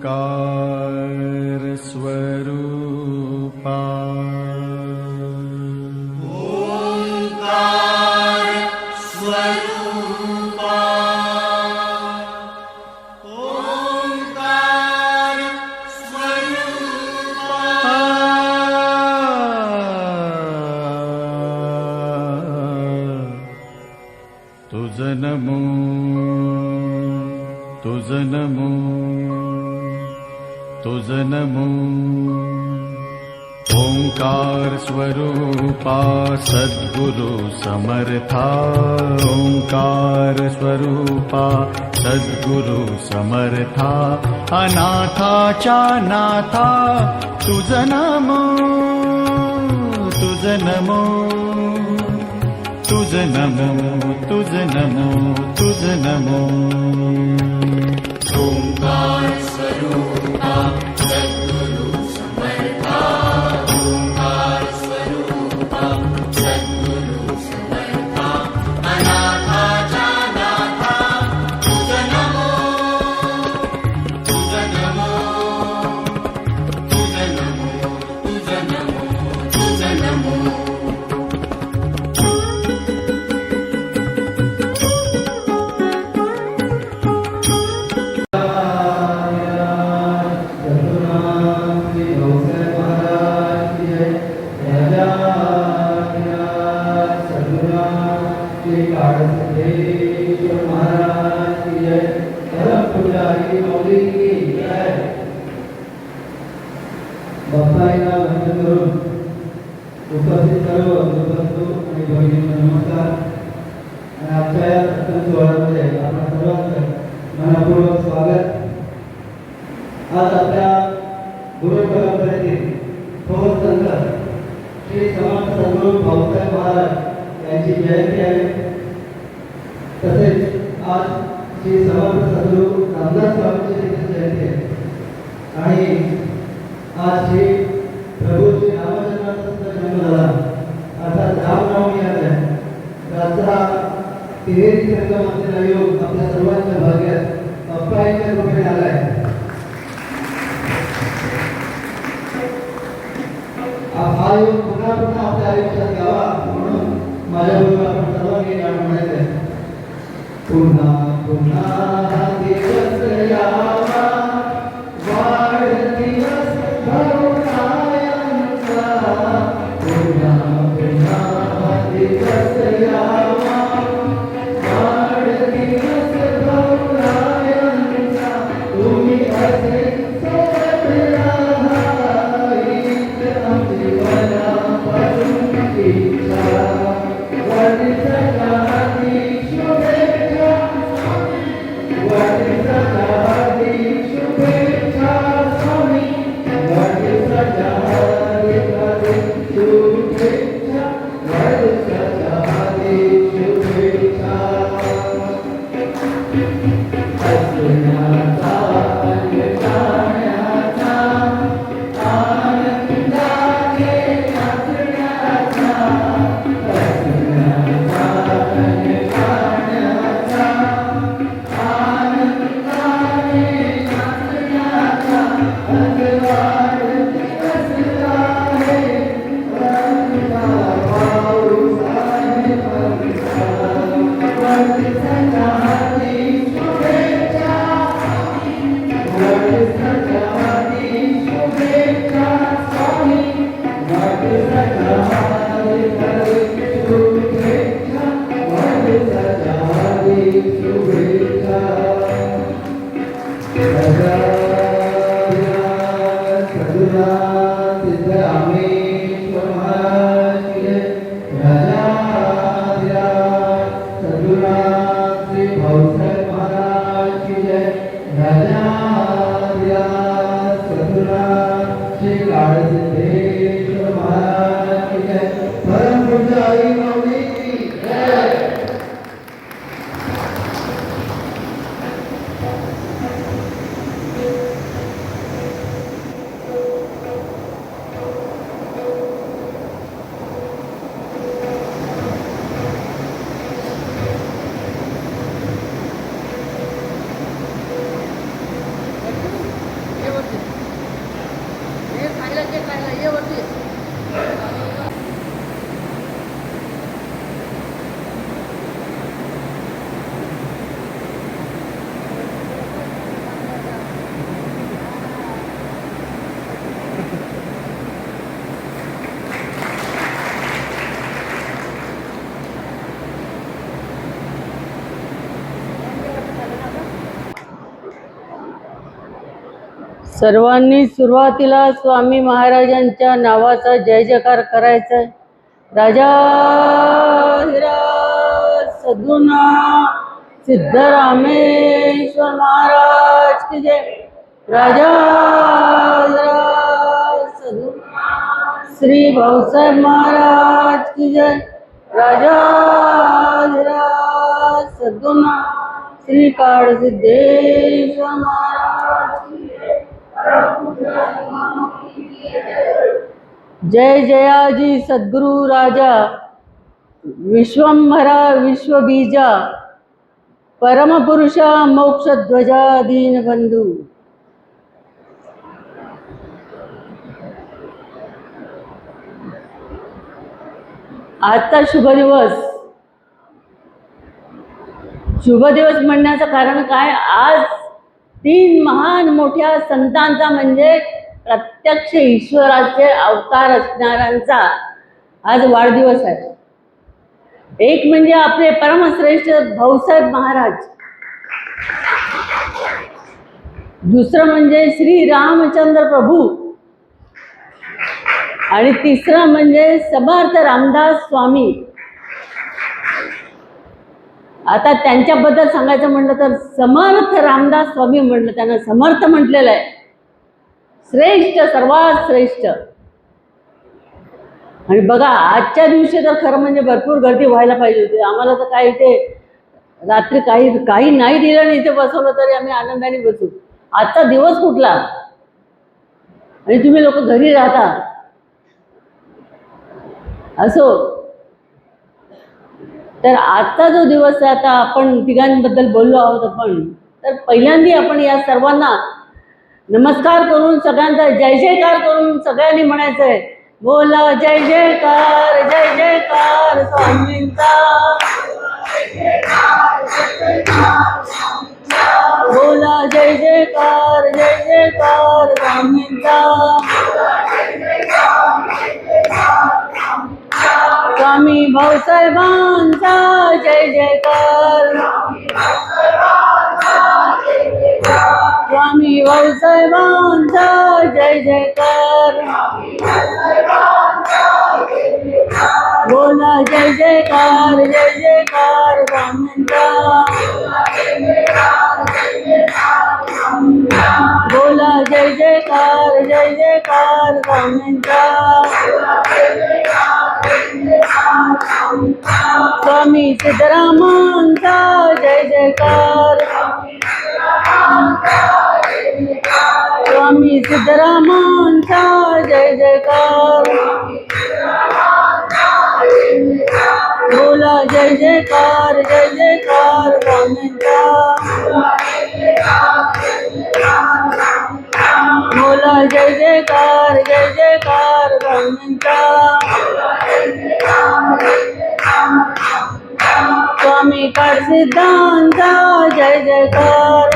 ओंकार स्वरूपा ओंकार स्वरूपा ओंकार स्वरूपा तुझ नमो तुझ नमो तुझ नमो ओंकार स्वरूपा सद्गुरु समर्था ओंकार स्वरूपा सद्गुरु समर्था अनाथाच्या नाथा तुझ नमो तुझ नमो तुझ नमो तुझ नमो तुझ नमो ओंकार स्वरूपा सद्गुरु समर्था ओंकार स्वरूपा सद्गुरु समर्था अनाथाच्या नाथा तुझ नमो तुझ नमो तुझ नमो तुझ नमो तुझ नमो बाप्पाईला वंदन करून उपस्थित सर्व गुरुबंधू आणि भगिनींना नमस्कार. आणि आजच्या या सत्संग सोहळ्यामध्ये आपल्या सर्वांचं मनपूर्वक स्वागत. आज आपल्या गुरु परंपरेतील थोर संत श्री समर्थ सद्गुरू भाऊसाहेब महाराज यांची जयंती आहे. तसेच आज श्री समर्थ सद्गुरू रामदास स्वामींची देखील जयंती आहे. आणि आज श्री प्रभू श्री रामचंद्राचा सुद्धा जन्म झाला. अर्थात रामनवमी आज आहे. रात्रा तिहेरी संगम असलेला योग आपल्या सर्वांच्या भाग्यात अप्पाईच्या कृपेने आलाय. हा योग पुन्हा पुन्हा आपल्या आयुष्यात यावा म्हणून माझ्याबरोबर आपण सर्वांनी गाणं म्हणायचं आहे. पुन्हा पुन्हा हा दिवस यावा वाढदिवस भरुणायांचा पुन्हा पुन्हा हा दिवस यावा वाढदिवस भरुणायांचा तुम्ही असे सोबत राहा हीच आमची मनापासून इच्छा. वाढदिवसाच्या हार्दिक शुभेच्छा वाढदिवसाच्या हार्दिक शुभेच्छा स्वामी वाढदिवसाच्या हार्दिक शुभेच्छा वाढदिवसाच्या हार्दिक शुभेच्छा. हसण्याचा आणि गाण्याचा आनंदाने नाचण्याचा हसण्याचा आणि गाण्याचा आनंदाने नाचण्याचा अंगवाड दिवस आहे. रंगा पाऊस आणि पंखा वाढदिवसाच्या हार्दिक शुभेच्छा वाढदिवसाच्या हार्दिक शुभेच्छा स्वामी वाढदिवसाच्या हार्दिक शुभेच्छा वाढदिवसाच्या हार्दिक शुभेच्छा. सद्गुरू सिद्धरामेश्वर महाराज की जय. राजाधिराज सद्गुरू श्री भाऊसाहेब महाराज की जय. राजाधिराज सद्गुरू श्री काळसिद्धेश्वर महाराज की जय. परमपूज्य आई माऊली की जय. सर्वांनी सुरुवातीला स्वामी महाराजांच्या नावाचा जय जयकार करायचा आहे. राजाधिराज सद्गुणा सिद्धरामेश्वर महाराज की जय. राजाधिराज सद्गुणा श्री भाऊसाहेब महाराज की जय. राजाधिराज सद्गुणा श्री काळसिद्धेश्वर महाराज की जय. जय जयाजी सद्गुरु राजा विश्वंभरा विश्वबीजा परमपुरुषा मोक्षध्वजा दीनबंधू. आजचा शुभ दिवस म्हणण्याचं कारण काय? आज 3 महान मोठ्या संतांचा म्हणजे प्रत्यक्ष ईश्वराचे अवतार असणाऱ्यांचा आज वाढदिवस आहे. एक म्हणजे आपले परमश्रेष्ठ भाऊसाहेब महाराज, दुसरं म्हणजे श्री रामचंद्र प्रभू आणि तिसरं म्हणजे समर्थ रामदास स्वामी. आता त्यांच्याबद्दल सांगायचं म्हटलं तर समर्थ रामदास स्वामी म्हटलं, त्यांना समर्थ म्हटलेलं आहे. श्रेष्ठ, सर्वात श्रेष्ठ. आणि बघा आजच्या दिवशी तर खरं म्हणजे भरपूर गर्दी व्हायला पाहिजे होती. आम्हाला तर काही इथे रात्री काही नाही दिलं आणि इथे बसवलं तरी आम्ही आनंदाने बसू. आजचा दिवस कुठला आणि तुम्ही लोक घरी राहता. असो, तर आजचा जो दिवस आहे, आता आपण तिघांबद्दल बोललो आहोत आपण, तर पहिल्यांदा आपण या सर्वांना नमस्कार करून सगळ्यांचा जय जयकार करून सगळ्यांनी म्हणायचं आहे, बोला जय जयकार स्वामींचा. बोला जय जयकार स्वामींचा. स्वामी भाऊसाहेबांचा जय जयकार. स्वामी भाऊसाहेबांचा जय जयकार. बोला जय जयकार स्वामींचा. बोला जय जयकार स्वामींचा. स्वामी सिद्धरामांचा जय जयकार. स्वामी सिद्धरामांचा जय जयकार. बोला जय जयकार स्वामींचा. बोला जय जयकार स्वामींचा. स्वामी काळसिद्धांचा जय जयकार.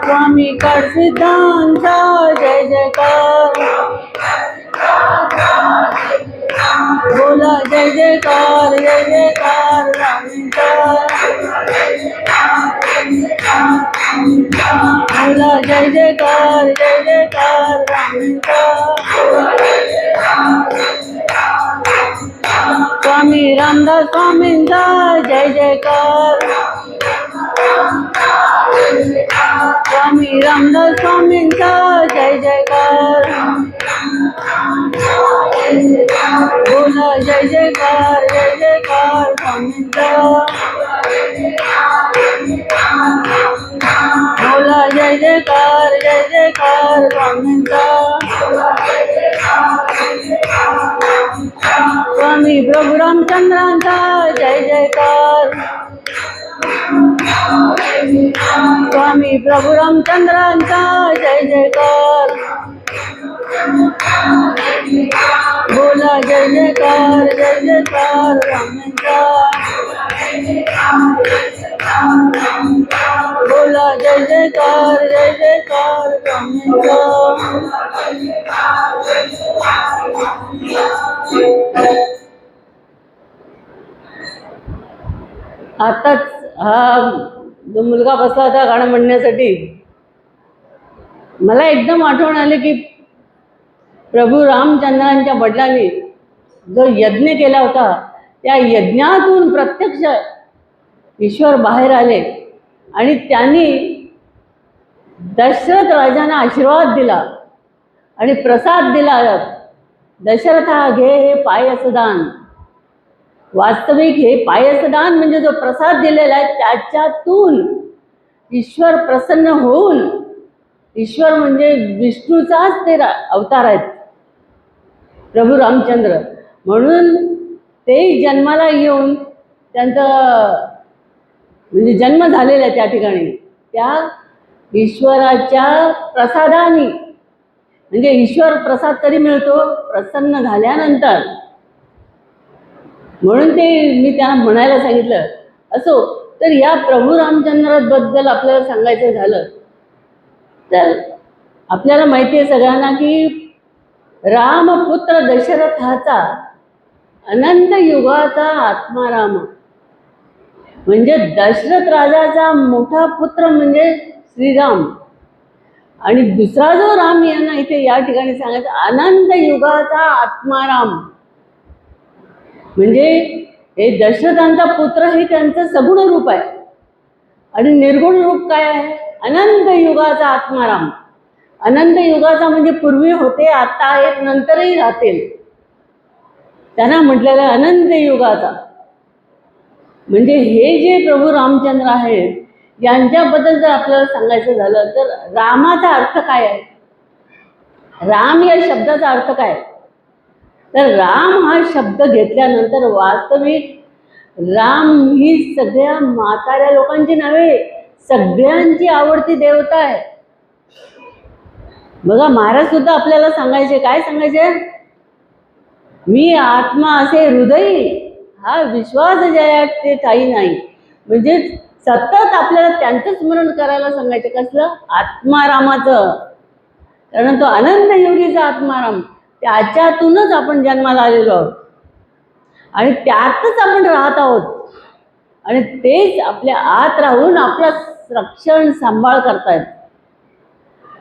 स्वामी काळसिद्धांचा जय जयकार. बोला जय जयकार स्वामींचा. बोला जय जयकार स्वामींचा. स्वामी रामदास स्वामींचा जय जयकार. स्वामी रामदास स्वामींचा जय जयकार. बोला जय जयकार स्वामींचा. बोला जय जयकार स्वामींचा. स्वामी प्रभू रामचंद्रांचा जय जयकार. स्वामी प्रभू रामचंद्रांचा जय जयकार. बोला जय जयकार रामांचा. बोला जय जयकार रामांचा. आताच हा जो मुलगा बसला होता गाणं म्हणण्यासाठी, मला एकदम आठवण आली की प्रभू रामचंद्रांच्या वडिलांनी जो यज्ञ केला होता, त्या यज्ञातून प्रत्यक्ष ईश्वर बाहेर आले आणि त्यांनी दशरथ राजांना आशीर्वाद दिला आणि प्रसाद दिला. दशरथा घे हे पायसदान. वास्तविक हे पायसदान म्हणजे जो प्रसाद दिलेला आहे त्याच्यातून ईश्वर प्रसन्न होऊन, ईश्वर म्हणजे विष्णूचाच ते अवतार आहेत प्रभू रामचंद्र, म्हणून ते जन्माला येऊन त्यांचं म्हणजे जन्म झालेला आहे त्या ठिकाणी त्या ईश्वराच्या प्रसादाने. म्हणजे ईश्वर प्रसाद कधी मिळतो? प्रसन्न झाल्यानंतर. म्हणून ते मी त्यांना म्हणायला सांगितलं. असो, तर या प्रभू रामचंद्राबद्दल आपल्याला सांगायचं झालं तर आपल्याला माहिती आहे सगळ्यांना की रामपुत्र दशरथाचा अनंत युगाचा आत्मा राम, म्हणजे दशरथ राजाचा मोठा पुत्र म्हणजे श्रीराम, आणि दुसरा जो राम यांना इथे या ठिकाणी सांगायचा अनंत युगाचा आत्मा राम. म्हणजे हे दशरथांचा पुत्र हे त्यांचं सगुण रूप आहे आणि निर्गुण रूप काय आहे? अनंत युगाचा आत्माराम. अनंत युगाचा म्हणजे पूर्वी होते, आता आहेत, नंतरही राहतील, त्यांना म्हटलेलं अनंत युगाचा. म्हणजे हे जे प्रभू रामचंद्र आहेत यांच्याबद्दल जर आपल्याला सांगायचं झालं तर रामाचा अर्थ काय आहे? राम या शब्दाचा अर्थ काय? तर राम हा शब्द घेतल्यानंतर वास्तविक राम ही सगळ्या म्हाताऱ्या लोकांची नव्हे, सगळ्यांची आवडती देवता आहे. बघा, महाराज सुद्धा आपल्याला सांगायचे, काय सांगायचे? मी आत्मा असे हृदयी, हा विश्वास जयात ते ठाई नाही. म्हणजे सतत आपल्याला त्यांचं स्मरण करायला सांगायचे. कसलं? आत्मारामाचं. कारण तो अनंत योगीचा आत्माराम, त्याच्यातूनच आपण जन्माला आलेलो आहोत आणि त्यातच आपण राहत आहोत आणि तेच आपल्या आत राहून आपलं रक्षण सांभाळ करतायत.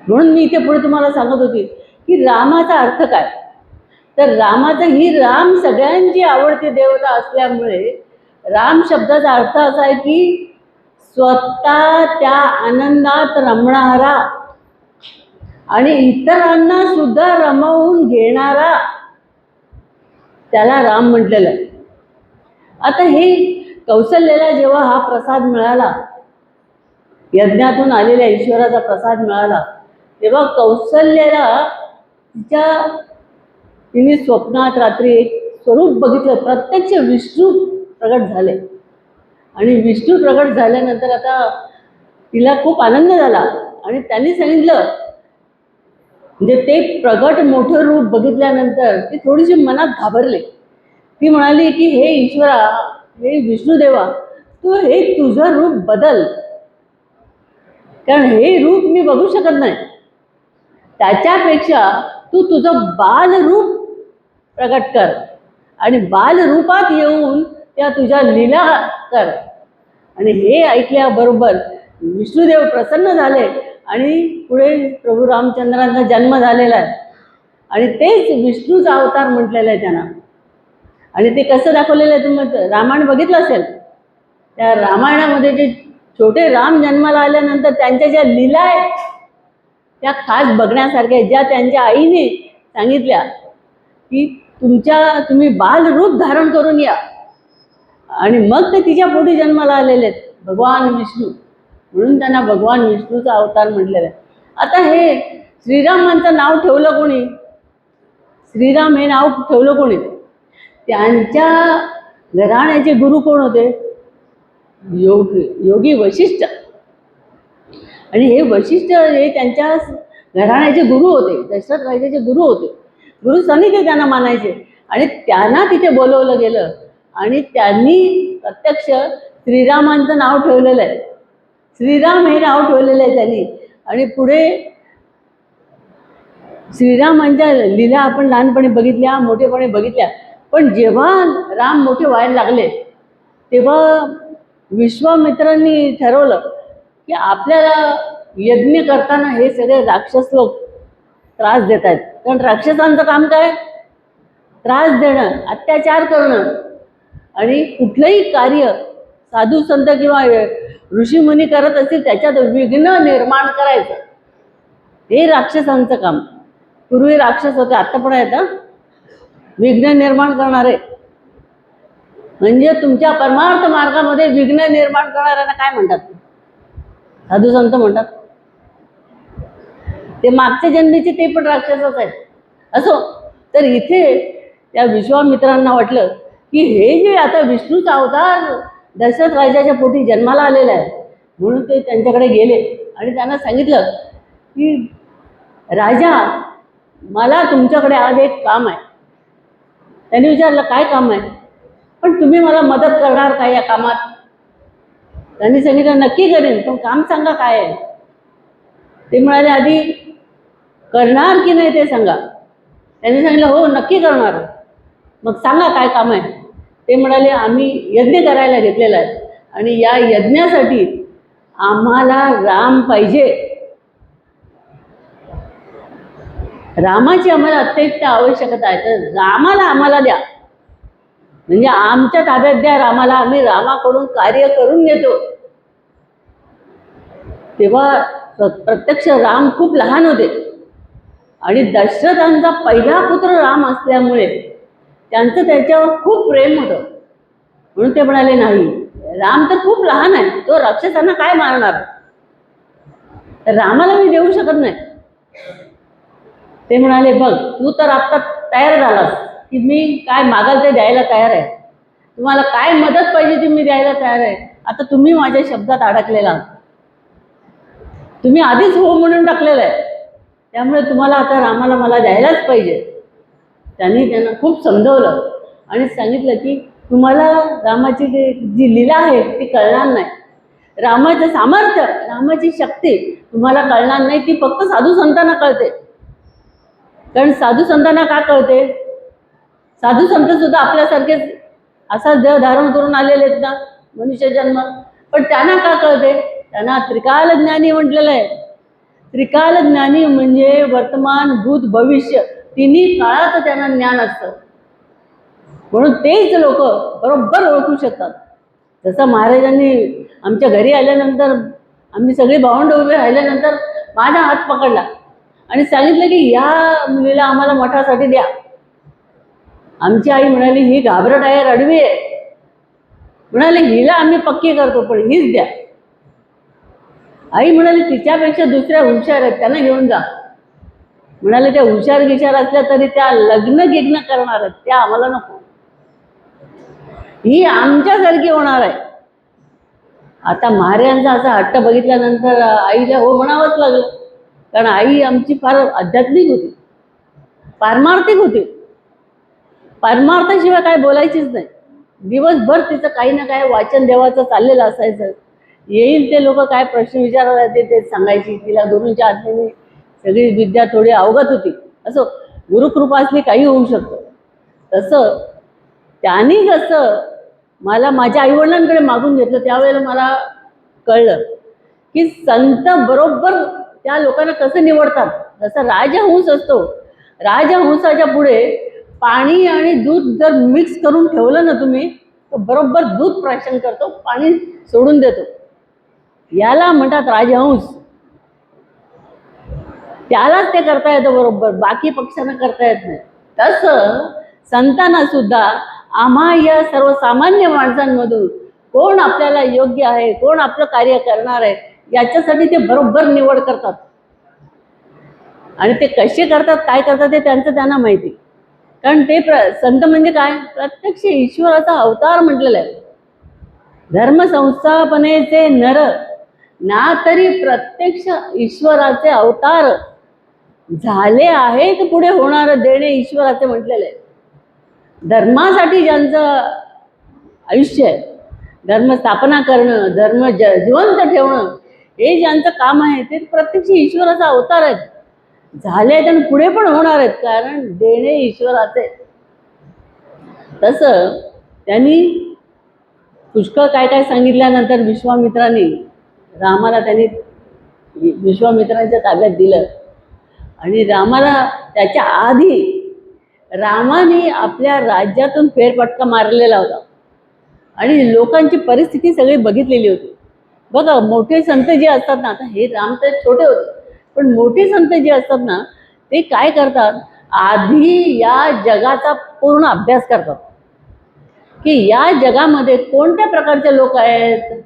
म्हणून मी इथे पुढे तुम्हाला सांगत होती की रामाचा अर्थ काय. तर रामाचं ही राम सगळ्यांची आवडती देवता असल्यामुळे राम शब्दाचा अर्थ असा आहे की स्वतः त्या आनंदात रमणारा आणि इतरांना सुद्धा रमवून घेणारा, त्याला राम म्हटलेलं आहे. आता हे कौशल्याला जेव्हा हा प्रसाद मिळाला, यज्ञातून आलेल्या ईश्वराचा प्रसाद मिळाला, तेव्हा कौशल्याला तिने स्वप्नात रात्री एक स्वरूप बघितलं. प्रत्यक्ष विष्णू प्रगट झाले आणि विष्णू प्रगट झाल्यानंतर आता तिला खूप आनंद झाला आणि त्यांनी सांगितलं, म्हणजे ते प्रगट मोठं रूप बघितल्यानंतर ती थोडीशी मनात घाबरले. ती म्हणाली की हे ईश्वरा, हे विष्णुदेवा, तू हे तुझं रूप बदल, कारण हे रूप मी बघू शकत नाही. त्याच्यापेक्षा तू तुझं बालरूप प्रगट कर आणि बालरूपात येऊन त्या तुझ्या लीला कर. आणि हे ऐकल्याबरोबर विष्णुदेव प्रसन्न झाले आणि पुढे प्रभू रामचंद्रांचा जन्म झालेला आहे आणि तेच विष्णूचा अवतार म्हटलेला आहे त्यांना. आणि ते कसं दाखवलेलं आहे तुम्ही रामायण बघितलं असेल. त्या रामायणामध्ये जे छोटे राम जन्माला आल्यानंतर त्यांच्या ज्या लीला आहेत त्या खास बघण्यासारख्या, ज्या त्यांच्या आईने सांगितल्या की तुम्ही बालरूप धारण करून या, आणि मग ते तिच्या पोटी जन्माला आलेले आहेत भगवान विष्णू, म्हणून त्यांना भगवान विष्णूचा अवतार म्हटलेला आहे. आता हे श्रीरामांचं नाव ठेवलं कोणी? श्रीराम हे नाव ठेवलं कोणी? त्यांच्या घराण्याचे गुरु कोण होते? योगी वशिष्ठ. आणि हे वशिष्ठ हे त्यांच्या घराण्याचे गुरु होते, दशरथ राजाचे गुरु होते, गुरु सनी ते त्यांना मानायचे. आणि त्यांना तिथे बोलवलं गेलं आणि त्यांनी प्रत्यक्ष श्रीरामांचं नाव ठेवलेलं आहे. श्रीराम हे नाव ठेवलेलं आहे त्यांनी. आणि पुढे श्रीरामांच्या लीला आपण लहानपणी बघितल्या, मोठेपणी बघितल्या. पण जेव्हा राम मोठे व्हायला लागले तेव्हा विश्वामित्रांनी ठरवलं की आपल्याला यज्ञ करताना हे सगळे राक्षस लोक त्रास देत आहेत. कारण राक्षसांचं काम काय? त्रास देणं, अत्याचार करणं. आणि कुठलंही कार्य साधू संत किंवा ऋषीमुनी करत असतील त्याच्यात विघ्न निर्माण करायचं, हे राक्षसांचं काम. पूर्वी राक्षस होते, आता पण आहेत हं. विघ्न निर्माण करणारे म्हणजे तुमच्या परमार्थ मार्गामध्ये विघ्न निर्माण करणाऱ्यांना काय म्हणतात? साधू संत म्हणतात. ते मागच्या जन्मीचे ते पण राक्षसच आहेत. असो, तर इथे त्या विश्वामित्रांना वाटलं की हे जे आता विष्णूचा अवतार दशरथ राजाच्या पोटी जन्माला आलेला आहे, म्हणून ते त्यांच्याकडे गेले आणि त्यांना सांगितलं की राजा, मला तुमच्याकडे आज एक काम आहे. त्यांनी विचारलं काय काम आहे? पण तुम्ही मला मदत करणार का या कामात? त्यांनी सांगितलं नक्की करेन, पण काम सांगा काय आहे. ते म्हणाले आधी करणार की नाही ते सांगा. त्यांनी सांगितलं हो नक्की करणार. मग सांगा काय काम आहे. ते म्हणाले आम्ही यज्ञ करायला घेतलेला आहे आणि या यज्ञासाठी आम्हाला राम पाहिजे. रामाची आम्हाला अत्यंत आवश्यकता आहे, तर रामाला आम्हाला द्या, म्हणजे आमच्या ताब्यात द्या रामाला, आम्ही रामाकडून कार्य करून घेतो. तेव्हा प्रत्यक्ष राम खूप लहान होते आणि दशरथांचा पहिला पुत्र राम असल्यामुळे त्यांचं त्याच्यावर खूप प्रेम होतं. म्हणून ते म्हणाले नाही, राम तर खूप लहान आहे, तो राक्षसांना काय मारणार, तर रामाला मी देऊ शकत नाही. ते म्हणाले बघ तू तर आत्ता तयार झालास की मी काय मागाल ते द्यायला तयार आहे, तुम्हाला काय मदत पाहिजे ती मी द्यायला तयार आहे. आता तुम्ही माझ्या शब्दात अडकलेला आहात, तुम्ही आधीच हो म्हणून टाकलेलं आहे, त्यामुळे तुम्हाला आता रामाला मला द्यायलाच पाहिजे. त्यांनी त्यांना खूप समजवलं आणि सांगितलं की तुम्हाला रामाची जी लीला आहे ती कळणार नाही, रामाचं सामर्थ्य, रामाची शक्ती तुम्हाला कळणार नाही, ती फक्त साधू संतांना कळते. कारण साधू संतांना का कळते? साधू संत सुद्धा आपल्यासारखेच असाच देह धारण करून आलेले आहेत ना, मनुष्य जन्म. पण त्यांना का कळते? त्यांना त्रिकाल ज्ञानी म्हटलेलं आहे. त्रिकाल ज्ञानी म्हणजे वर्तमान भूत भविष्य तिन्ही काळाचं त्यांना ज्ञान असतं. म्हणून तेच लोक बरोबर ओळखू शकतात. जसं महाराजांनी आमच्या घरी आल्यानंतर आम्ही सगळे भावंड उभे राहिल्यानंतर माझा हात पकडला आणि सांगितलं की या मुलीला आम्हाला मठासाठी द्या. आमची आई म्हणाली ही घाबरट आहे, रडवी आहे. म्हणाले हिला आम्ही पक्की करतो पण हीच द्या. आई म्हणाली तिच्यापेक्षा दुसऱ्या हुशार आहेत त्यांना घेऊन जा. म्हणाले त्या हुशार गिशार असल्या तरी त्या लग्न गिग्न करणार आहेत, त्या आम्हाला नको, ही आमच्यासारखी होणार आहे. आता महाराजांचा असा हट्ट बघितल्यानंतर आईला हो म्हणावंच लागलं. कारण आई आमची फार आध्यात्मिक होती, पारमार्थिक होती. परमार्थाशिवाय काय बोलायचीच नाही. दिवसभर तिचं काही ना काय वाचन देवाचं चाललेलं असायचं. येईल ते लोक काय प्रश्न विचारायला ते सांगायची. तिला गुरूंच्या आज्ञेने सगळी विद्या थोडी अवगत होती. असो, गुरुकृपा असली काही होऊ शकतं. तसं त्यांनी जसं मला माझ्या आईवडिलांकडे मागून घेतलं त्यावेळेला मला कळलं की संत बरोबर त्या लोकांना कसं निवडतात. जसं राजहंस असतो, राजहंसाच्या पुढे पाणी आणि दूध जर मिक्स करून ठेवलं ना तुम्ही, तर बरोबर दूध प्राशन करतो, पाणी सोडून देतो. याला म्हणतात राजहंस. त्यालाच ते करता येतं बरोबर, बाकी पक्षांना करता येत नाही. तसं संतांना सुद्धा आम्हा या सर्वसामान्य माणसांमधून कोण आपल्याला योग्य आहे, कोण आपलं कार्य करणार आहे, याच्यासाठी ते बरोबर निवड करतात. आणि ते कसे करतात, काय करतात ते त्यांना माहिती. कारण ते संत म्हणजे काय, प्रत्यक्ष ईश्वराचा अवतार म्हटलेला आहे. धर्म संस्थापनेचे नर ना तरी प्रत्यक्ष ईश्वराचे अवतार झाले आहेत, पुढे होणार देणे ईश्वराचे म्हटलेले आहे. धर्मासाठी ज्यांचं आयुष्य आहे, धर्म स्थापना करणं, धर्म जिवंत ठेवणं, हे ज्यांचं काम आहे ते प्रत्यक्ष ईश्वराचा अवतार आहेत, झाले आहेत आणि पुढे पण होणार आहेत, कारण देणे ईश्वराचे. तसं त्यांनी पुष्कळ काय काय सांगितल्यानंतर विश्वामित्रांनी रामाला त्यांनी विश्वामित्रांच्या ताब्यात दिलं. आणि रामाला त्याच्या आधी रामाने आपल्या राज्यातून फेरफटका मारलेला होता आणि लोकांची परिस्थिती सगळी बघितलेली होती. बघा, मोठे संत जे असतात ना, आता हे राम तर छोटे होते, पण मोठे संत जे असतात ना, ते काय करतात, आधी या जगाचा पूर्ण अभ्यास करतात की या जगामध्ये कोणत्या प्रकारचे लोक आहेत.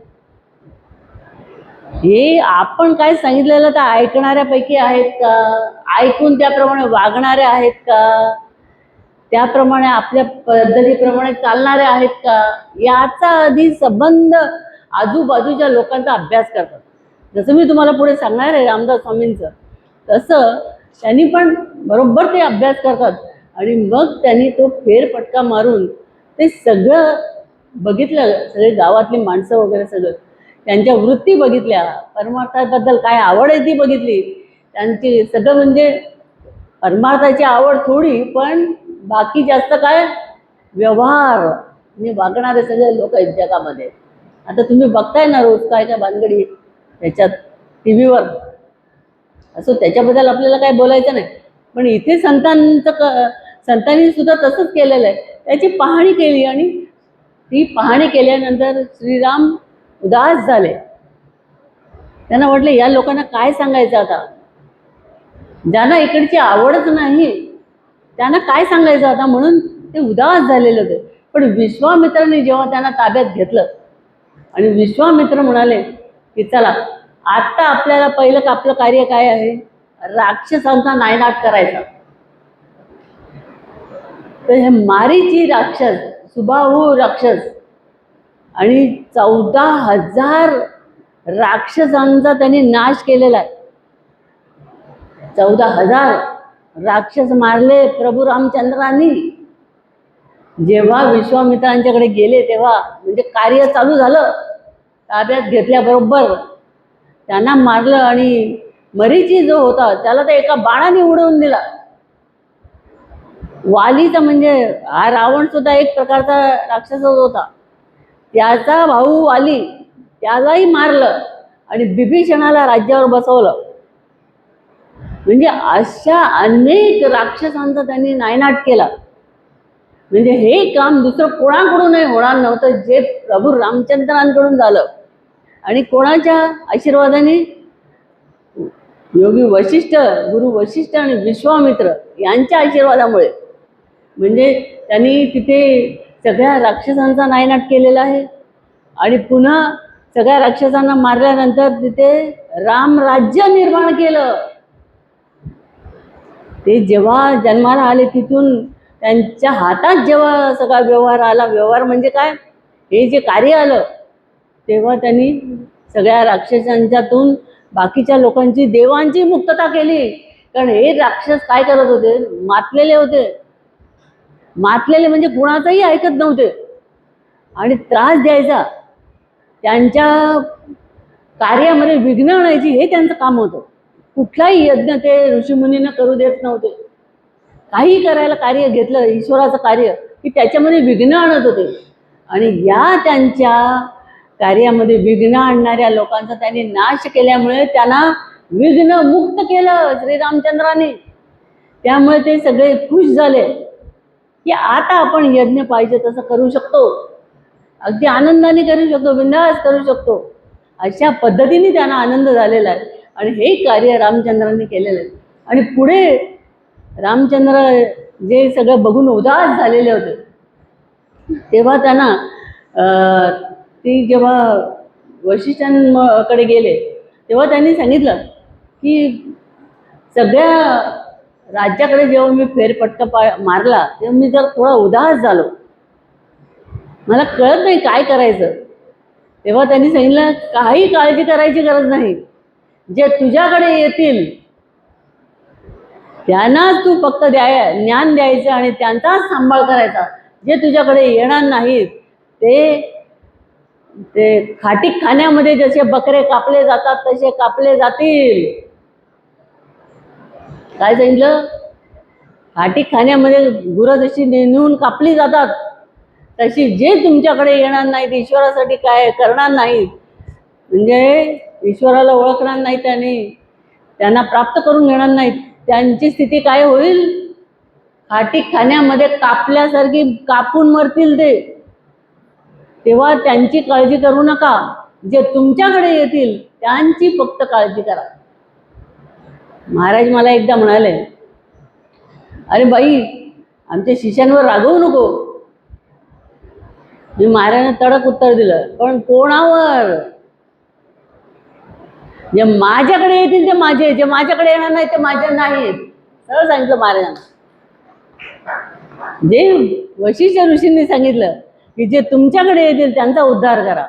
हे आपण काय सांगितलेलं तर ऐकणाऱ्यापैकी आहेत का, ऐकून त्याप्रमाणे वागणारे आहेत का, त्याप्रमाणे आपल्या पद्धतीप्रमाणे चालणारे आहेत का, याचा आधी संबंध आजूबाजूच्या लोकांचा अभ्यास करतात. जसं मी तुम्हाला पुढे सांगणार आहे रामदास स्वामींचं, तसं त्यांनी पण बरोबर ते अभ्यास करतात आणि मग त्यांनी तो फेरफटका मारून ते सगळं बघितलं. सगळे गावातली माणसं वगैरे सगळं त्यांच्या वृत्ती बघितल्या, परमार्थाबद्दल काय आवड आहे ती बघितली त्यांची. सगळं म्हणजे परमार्थाची आवड थोडी, पण बाकी जास्त काय व्यवहार आणि वागणारे सगळे लोक आहेत जगामध्ये. आता तुम्ही बघताय ना रोज काय काय भानगडी त्याच्यात टी व्हीवर. असं त्याच्याबद्दल आपल्याला काय बोलायचं नाही, पण इथे संतांनी सुद्धा तसंच केलेलं आहे. त्याची पाहणी केली आणि ती पाहणी केल्यानंतर श्रीराम उदास झाले. त्यांना वाटलं या लोकांना काय सांगायचं आता, ज्यांना इकडची आवडच नाही त्यांना काय सांगायचं आता, म्हणून ते उदास झालेले होते. पण विश्वामित्रांनी जेव्हा त्यांना ताब्यात घेतलं आणि विश्वामित्र म्हणाले की चला आता आपल्याला पहिलं आपलं कार्य काय आहे, राक्षसांचा नायनाट करायचा. तर हे मारीची राक्षस, सुबाहू राक्षस आणि 14,000 राक्षसांचा त्यांनी नाश केलेला आहे. 14,000 राक्षस मारले प्रभू रामचंद्रांनी. जेव्हा विश्वामित्रांच्याकडे गेले तेव्हा म्हणजे कार्य चालू झालं, ताब्यात घेतल्याबरोबर त्यांना मारलं आणि मरीची जो होता त्याला तर एका बाणाने उडवून दिला. वालीचा म्हणजे हा रावण सुद्धा एक प्रकारचा राक्षसच होता, त्याचा भाऊ वाली त्यालाही मारलं आणि बिभीषणाला राज्यावर बसवलं. म्हणजे अशा अनेक राक्षसांचा त्यांनी नायनाट केला. म्हणजे हे काम दुसरं कोणाकडूनही होणार नव्हतं, जे प्रभू रामचंद्रांकडून झालं. आणि कोणाच्या आशीर्वादाने, योगी वशिष्ठ, गुरु वशिष्ठ आणि विश्वामित्र यांच्या आशीर्वादामुळे. म्हणजे त्यांनी तिथे सगळ्या राक्षसांचा नायनाट केलेला आहे आणि पुन्हा सगळ्या राक्षसांना मारल्यानंतर तिथे रामराज्य निर्माण केलं. ते जेव्हा जन्माला आले तिथून त्यांच्या हातात जेव्हा सगळा व्यवहार आला, व्यवहार म्हणजे काय, हे जे कार्य आलं, तेव्हा त्यांनी सगळ्या राक्षसांच्यातून बाकीच्या लोकांची, देवांची मुक्तता केली. कारण हे राक्षस काय करत होते, मातलेले होते. मातलेले म्हणजे कुणाचंही ऐकत नव्हते आणि त्रास द्यायचा, त्यांच्या कार्यामध्ये विघ्न आणायची, हे त्यांचं काम होतं. कुठलाही यज्ञ ते ऋषीमुनींना करू देत नव्हते. काही करायला कार्य घेतलं ईश्वराचं कार्य की त्याच्यामध्ये विघ्न आणत होते. आणि या त्यांच्या कार्यामध्ये विघ्न आणणाऱ्या लोकांचा त्यांनी नाश केल्यामुळे त्यांना विघ्न मुक्त केलं श्रीरामचंद्राने. त्यामुळे ते सगळे खुश झाले की आता आपण यज्ञ पाहिजे तसं करू शकतो, अगदी आनंदाने करू शकतो, बिनधास्त करू शकतो. अशा पद्धतीने त्यांना आनंद झालेला आहे आणि हे कार्य रामचंद्रांनी केलेलं आहे. आणि पुढे रामचंद्र जे सगळं बघून उदास झालेले होते, तेव्हा त्यांना ती जेव्हा वशिष्ठांकडे गेले तेव्हा त्यांनी सांगितलं की सगळ्या राज्याकडे जेव्हा मी फेरफटका मारला तेव्हा मी जर थोडा उदास झालो, मला कळत नाही काय करायचं. तेव्हा त्यांनी सांगितलं काही काळजी करायची गरज नाही, जे तुझ्याकडे येतील त्यांनाच तू फक्त ज्ञान द्यायचं आणि त्यांचाच सांभाळ करायचा. जे तुझ्याकडे येणार नाहीत ते खाटीक खाण्यामध्ये जसे बकरे कापले जातात तसे कापले जातील. काय सांगितलं? खाटीक खाण्यामध्ये गुरं जशी नेऊन कापली जातात तशी जे तुमच्याकडे येणार नाहीत, ईश्वरासाठी काय करणार नाहीत, म्हणजे ईश्वराला ओळखणार नाहीत आणि त्यांना प्राप्त करून घेणार नाहीत, त्यांची स्थिती काय होईल? खाटीक खाण्यामध्ये कापल्यासारखी कापून मरतील ते. तेव्हा त्यांची काळजी करू नका, जे तुमच्याकडे येतील त्यांची फक्त काळजी करा. महाराज मला एकदा म्हणाले, अरे बाई आमच्या शिष्यांवर रागवू नको. मी महाराजांना तडक उत्तर दिलं, पण कोणावर? जे माझ्याकडे येतील ते माझे, जे माझ्याकडे येणार नाही ते माझे नाहीत. सरळ सांगितलं महाराजांना. जे वशिष्ठ ऋषींनी सांगितलं की जे तुमच्याकडे येतील त्यांचा उद्धार करा,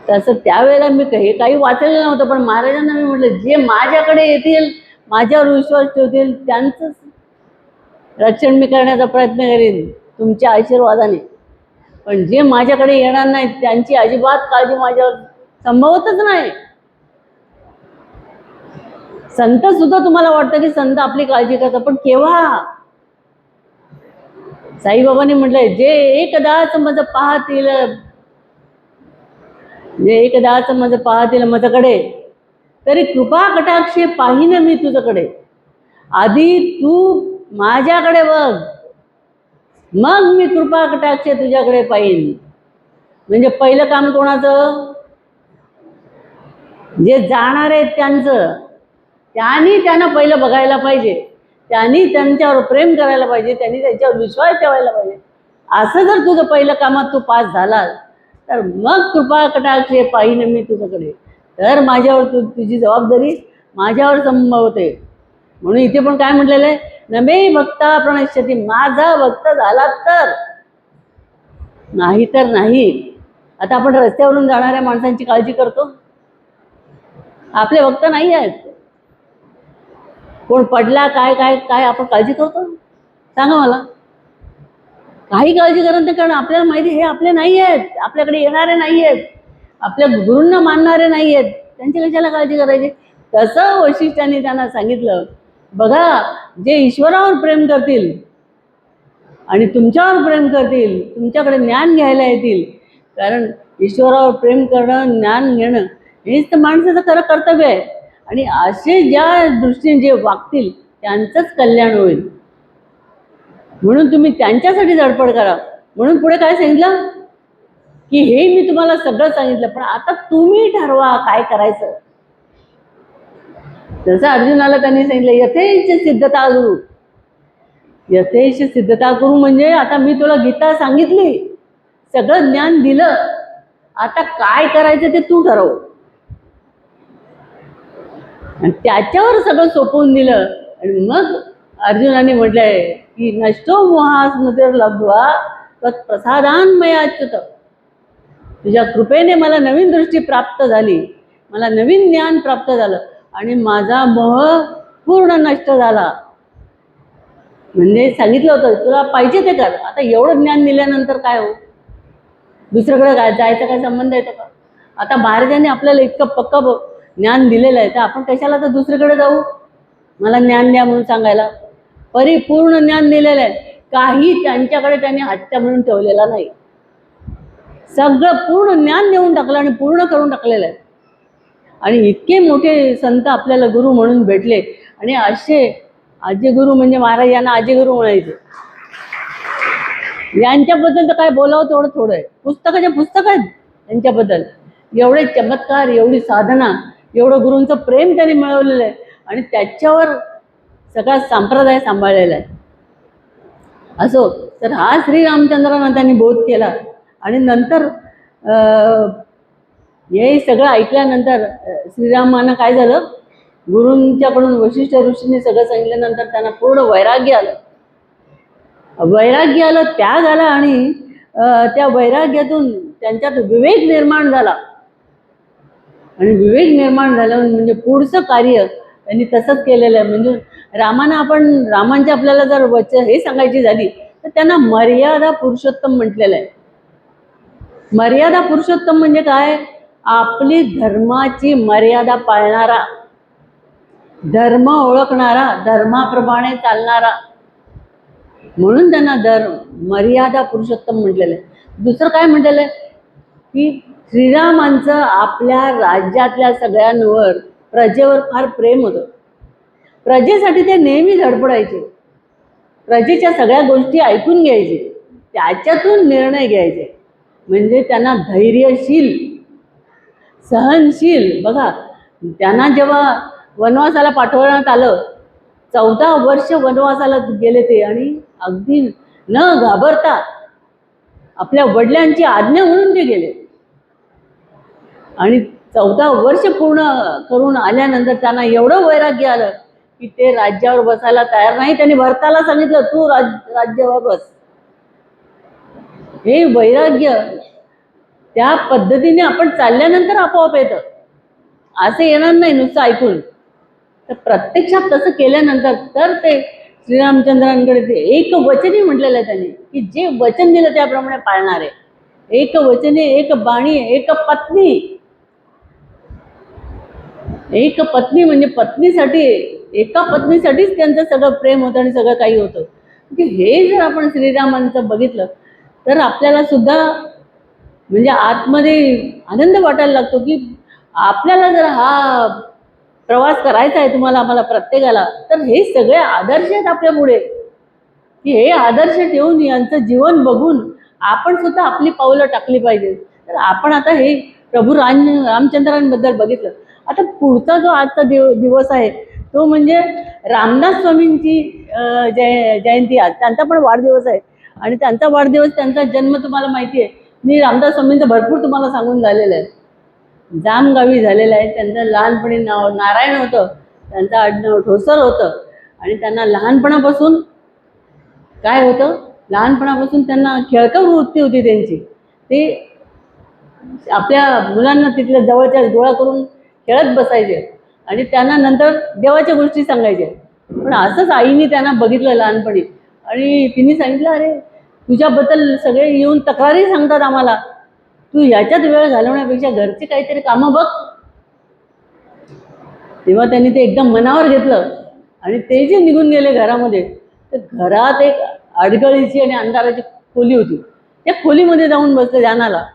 तसं त्यावेळेला मी काही वाचलेलं नव्हतं, पण महाराजांना मी म्हटलं जे माझ्याकडे येतील, माझ्यावर विश्वास ठेवतील त्यांचंच रक्षण मी करण्याचा प्रयत्न करीन तुमच्या आशीर्वादाने. पण जे माझ्याकडे येणार नाहीत त्यांची अजिबात काळजी माझ्यावर संभवतच नाही. संत सुद्धा तुम्हाला वाटतं की संत आपली काळजी करतात, पण केव्हा? साईबाबांनी म्हटलंय, जे एकदाच माझं पाहतील, जे एकदाच माझं पाहतील माझ्याकडे, तरी कृपा कटाक्षे पाहिन मी तुझ्याकडे. आधी तू माझ्याकडे बघ, मग मी कृपा कटाक्षे तुझ्याकडे पाहिन. म्हणजे पहिलं काम कोणाचं? जे जाणार आहेत त्यांचं. त्यांना पहिलं बघायला पाहिजे, त्यांनी त्यांच्यावर प्रेम करायला पाहिजे, त्यांनी त्यांच्यावर विश्वास ठेवायला पाहिजे. असं जर तुझं पहिलं कामात तू पास झाला तर मग कृपा कटाक्षे पाहिन मी तुझ्याकडे, तर माझ्यावर तुझी जबाबदारी माझ्यावर संभवते. म्हणून इथे पण काय म्हटलेलं आहे? नमे भक्ता प्रणश्यती, माझा भक्त झाला तर, नाही तर नाही. आता आपण रस्त्यावरून जाणाऱ्या माणसांची काळजी करतो? आपले भक्त नाही आहेत. कोण पडला काय काय काय आपण काळजी करतो? सांगा मला. काही काळजी करत नाही, कारण आपल्याला माहिती हे आपले नाही आहेत, आपल्याकडे येणारे नाही आहेत, आपल्या गुरूंना मानणारे नाही आहेत, त्यांची कशाला काळजी करायची? तसं वशिष्ठांनी त्यांना सांगितलं, बघा जे ईश्वरावर प्रेम करतील आणि तुमच्यावर प्रेम करतील, तुमच्याकडे ज्ञान घ्यायला येतील, कारण ईश्वरावर प्रेम करणं, ज्ञान घेणं हेच तर माणसाचं खरं कर्तव्य आहे. आणि असे ज्या दृष्टीने जे वागतील त्यांचंच कल्याण होईल. म्हणून तुम्ही त्यांच्यासाठी धडपड करा. म्हणून पुढे काय सांगितलं की हे मी तुम्हाला सगळं सांगितलं, पण आता तुम्ही ठरवा काय करायचं. जसं अर्जुनाला त्यांनी सांगितलं, यथेच सिद्धता गुरु. यथेच सिद्धता गुरु म्हणजे आता मी तुला गीता सांगितली, सगळं ज्ञान दिलं, आता काय करायचं ते तू ठरव. आणि त्याच्यावर सगळं सोपवून दिलं. आणि मग अर्जुनाने म्हटलंय की नष्टो मोहास्मृतीर लब्ध्वा तत्प्रसादान मयाच्युत. तुझ्या कृपेने मला नवीन दृष्टी प्राप्त झाली, मला नवीन ज्ञान प्राप्त झालं आणि माझा मोह पूर्ण नष्ट झाला. म्हणजे सांगितलं होतं तुला पाहिजे ते कर. आता एवढं ज्ञान दिल्यानंतर काय हो, दुसरीकडे काय जायचा काय संबंध येतो का? आता महाराजांनी आपल्याला इतकं पक्क ज्ञान दिलेलं आहे, तर आपण कशाला तर दुसरीकडे जाऊ मला ज्ञान द्या म्हणून सांगायला? परिपूर्ण ज्ञान दिलेलं आहे, काही त्यांच्याकडे त्यांनी हट्ट म्हणून ठेवलेला नाही. सगळं पूर्ण ज्ञान देऊन टाकलं आणि पूर्ण करून टाकलेलं आहे. आणि इतके मोठे संत आपल्याला गुरु म्हणून भेटले. आणि असे आजी गुरु म्हणजे महाराज यांना आजी गुरु म्हणायचे. यांच्याबद्दल तर काय बोलावं तेवढं थोडं आहे. पुस्तकाचे पुस्तक आहेत त्यांच्याबद्दल. एवढे चमत्कार, एवढी साधना, एवढं गुरूंचं प्रेम त्यांनी मिळवलेलं आहे आणि त्याच्यावर सगळा संप्रदाय सांभाळलेला आहे. असो तर हा श्रीरामचंद्रांना त्यांनी बोध केला. आणि नंतर हे सगळं ऐकल्यानंतर श्रीरामांना काय झालं, गुरूंच्याकडून वशिष्ठ ऋषींनी सगळं सांगितल्यानंतर त्यांना पूर्ण वैराग्य आलं. त्याग आला आणि त्या वैराग्यातून त्यांच्यात विवेक निर्माण झाला. आणि विवेक निर्माण झाल्यावर म्हणजे पुढचं कार्य त्यांनी तसंच केलेलं आहे. म्हणजे रामांचे आपल्याला जर हे सांगायची झाली तर त्यांना मर्यादा पुरुषोत्तम म्हटलेलं आहे. मर्यादा पुरुषोत्तम म्हणजे काय? आपली धर्माची मर्यादा पाळणारा, धर्म ओळखणारा, धर्माप्रमाणे चालणारा, म्हणून त्यांना मर्यादा पुरुषोत्तम म्हटलेलं आहे. दुसरं काय म्हटलेलं आहे की श्रीरामांचं आपल्या राज्यातल्या सगळ्यांवर, प्रजेवर फार प्रेम होतं. प्रजेसाठी ते नेहमी धडपडायचे, प्रजेच्या सगळ्या गोष्टी ऐकून घ्यायचे, त्याच्यातून निर्णय घ्यायचे. म्हणजे त्यांना धैर्यशील, सहनशील. बघा, त्यांना जेव्हा वनवासाला पाठवण्यात आलं, 14 वर्ष वनवासाला गेले ते, आणि अगदी न घाबरता आपल्या वडिलांची आज्ञा म्हणून ते गेले. आणि 14 वर्ष पूर्ण करून आल्यानंतर त्यांना एवढं वैराग्य आलं की ते राज्यावर बसायला तयार नाही. त्यांनी भरताला सांगितलं, तू राज्यावर बस. हे वैराग्य त्या पद्धतीने आपण चालल्यानंतर आपोआप येतं, असं येणार नाही नुसतं ऐकून. तर प्रत्यक्षात तसं केल्यानंतर तर ते श्रीरामचंद्रांकडे ते एक वचनी म्हटलेलं आहे त्यांनी, की जे वचन दिलं त्याप्रमाणे पाळणारे. एक वचने, एक बाणी, एक पत्नी. एक पत्नी म्हणजे पत्नीसाठी, एका पत्नीसाठीच त्यांचं सगळं प्रेम होतं आणि सगळं काही होतं. हे जर आपण श्रीरामांचं बघितलं तर आपल्याला सुद्धा म्हणजे आतमध्ये आनंद वाटायला लागतो की आपल्याला जर हा प्रवास करायचा आहे, तुम्हाला आम्हाला प्रत्येकाला, तर हे सगळे आदर्श आहेत आपल्या पुढे, की हे आदर्श ठेवून यांचं जीवन बघून आपण सुद्धा आपली पावलं टाकली पाहिजे. तर आपण आता हे प्रभू रामचंद्रांबद्दल बघितलं. आता पुढचा जो आजचा दिवस आहे तो म्हणजे रामदास स्वामींची जयंती. आज त्यांचा पण वाढदिवस आहे. आणि त्यांचा वाढदिवस, त्यांचा जन्म तुम्हाला माहिती आहे. मी रामदास स्वामींचं भरपूर तुम्हाला सांगून झालेलं आहे. जामगावी झालेलं आहे. त्यांचं लहानपणी नाव नारायण होतं, त्यांचं आडनाव ठोसर होतं. आणि त्यांना लहानपणापासून काय होतं, लहानपणापासून त्यांना खेळकर वृत्ती होती त्यांची. ते आपल्या मुलांना तिथल्या जवळच्या गोळा करून खेळत बसायचे आणि त्यांना नंतर देवाच्या गोष्टी सांगायचे. पण असंच आईने त्यांना बघितलं लहानपणी आणि तिने सांगितलं, अरे तुझ्याबद्दल सगळे येऊन तक्रारी सांगतात आम्हाला, तू ह्याच्यात वेळ घालवण्यापेक्षा घरचे काहीतरी कामं बघ. तेव्हा त्यांनी ते एकदम मनावर घेतलं आणि ते जे निघून गेले घरामध्ये, तर घरात एक अडगळीची आणि अंधाराची खोली होती. त्या खोलीमध्ये जाऊन बसले ध्यानाला.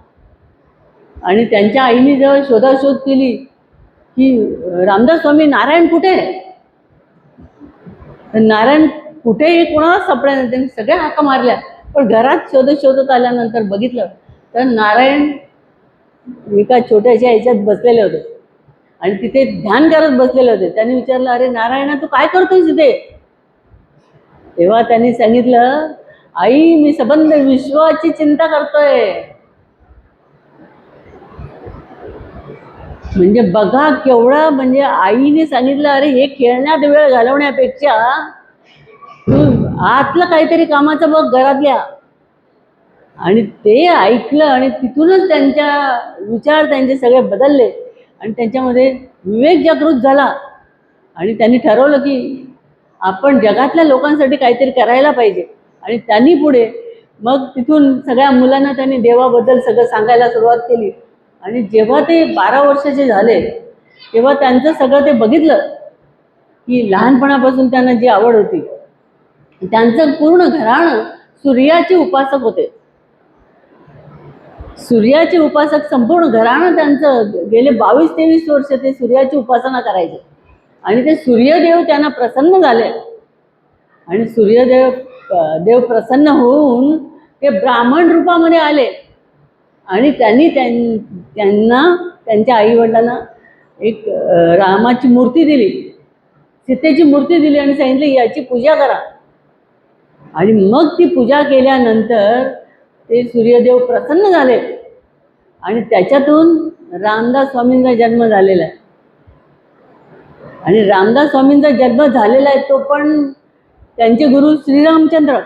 आणि त्यांच्या आईने जेव्हा शोधाशोध केली की रामदास स्वामी नारायण कुठे आहे, नारायण कुठे हे कोणालाच सापडा नाही. त्यांनी सगळ्या हाका मारल्या, पण घरात शोधत आल्यानंतर बघितलं तर नारायण एका छोट्याशा ह्याच्यात बसलेले होते आणि तिथे ध्यान करत बसलेले होते. त्यांनी विचारलं, अरे नारायणा, तू काय करतोयस इथे? तेव्हा त्यांनी सांगितलं, आई मी संबंध विश्वाची चिंता करतोय. म्हणजे बघा केवढा, म्हणजे आईने सांगितलं, अरे हे खेळण्यात वेळ घालवण्यापेक्षा तू आतलं काहीतरी कामाचं बघ घरातल्या. आणि ते ऐकलं आणि तिथूनच त्यांच्या विचार त्यांचे सगळे बदलले आणि त्यांच्यामध्ये विवेक जागृत झाला. आणि त्यांनी ठरवलं की आपण जगातल्या लोकांसाठी काहीतरी करायला पाहिजे. आणि त्यांनी पुढे मग तिथून सगळ्या मुलांना त्यांनी देवाबद्दल सगळं सांगायला सुरुवात केली. आणि जेव्हा ते 12 वर्षाचे झाले तेव्हा त्यांचं सगळं ते बघितलं की लहानपणापासून त्यांना जी आवड होती, त्यांचं पूर्ण घराणं सूर्याचे उपासक होते. सूर्याचे उपासक संपूर्ण घराणं त्यांचं गेले 22-23 वर्ष ते सूर्याची उपासना करायचे. आणि ते सूर्यदेव त्यांना प्रसन्न झाले आणि सूर्यदेव प्रसन्न होऊन ते ब्राह्मण रूपामध्ये आले. आणि त्यांनी त्यांना त्यांच्या आईवडिलांना एक रामाची मूर्ती दिली, सीतेची मूर्ती दिली आणि सांगितलं याची पूजा करा. आणि मग ती पूजा केल्यानंतर ते सूर्यदेव प्रसन्न झाले आणि त्याच्यातून रामदास स्वामींचा जन्म झालेला आहे. आणि रामदास स्वामींचा जन्म झालेला आहे तो पण त्यांचे गुरु श्रीरामचंद्र,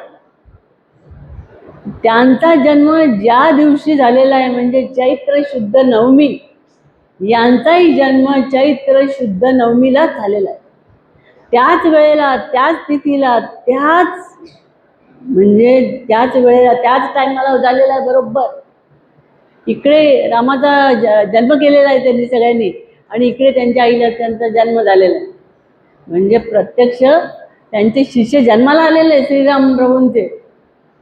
त्यांचा जन्म ज्या दिवशी झालेला आहे म्हणजे चैत्र शुद्ध नवमी, यांचाही जन्म चैत्र शुद्ध नवमीलाच झालेला आहे. त्याच वेळेला, त्याच तिथीला, त्याच वेळेला, त्याच टायमाला झालेला आहे बरोबर. इकडे रामाचा जन्म केलेला आहे त्यांनी सगळ्यांनी, आणि इकडे त्यांच्या आईला त्यांचा जन्म झालेला आहे. म्हणजे प्रत्यक्ष त्यांचे शिष्य जन्माला आलेले आहे श्रीराम प्रभूंचे,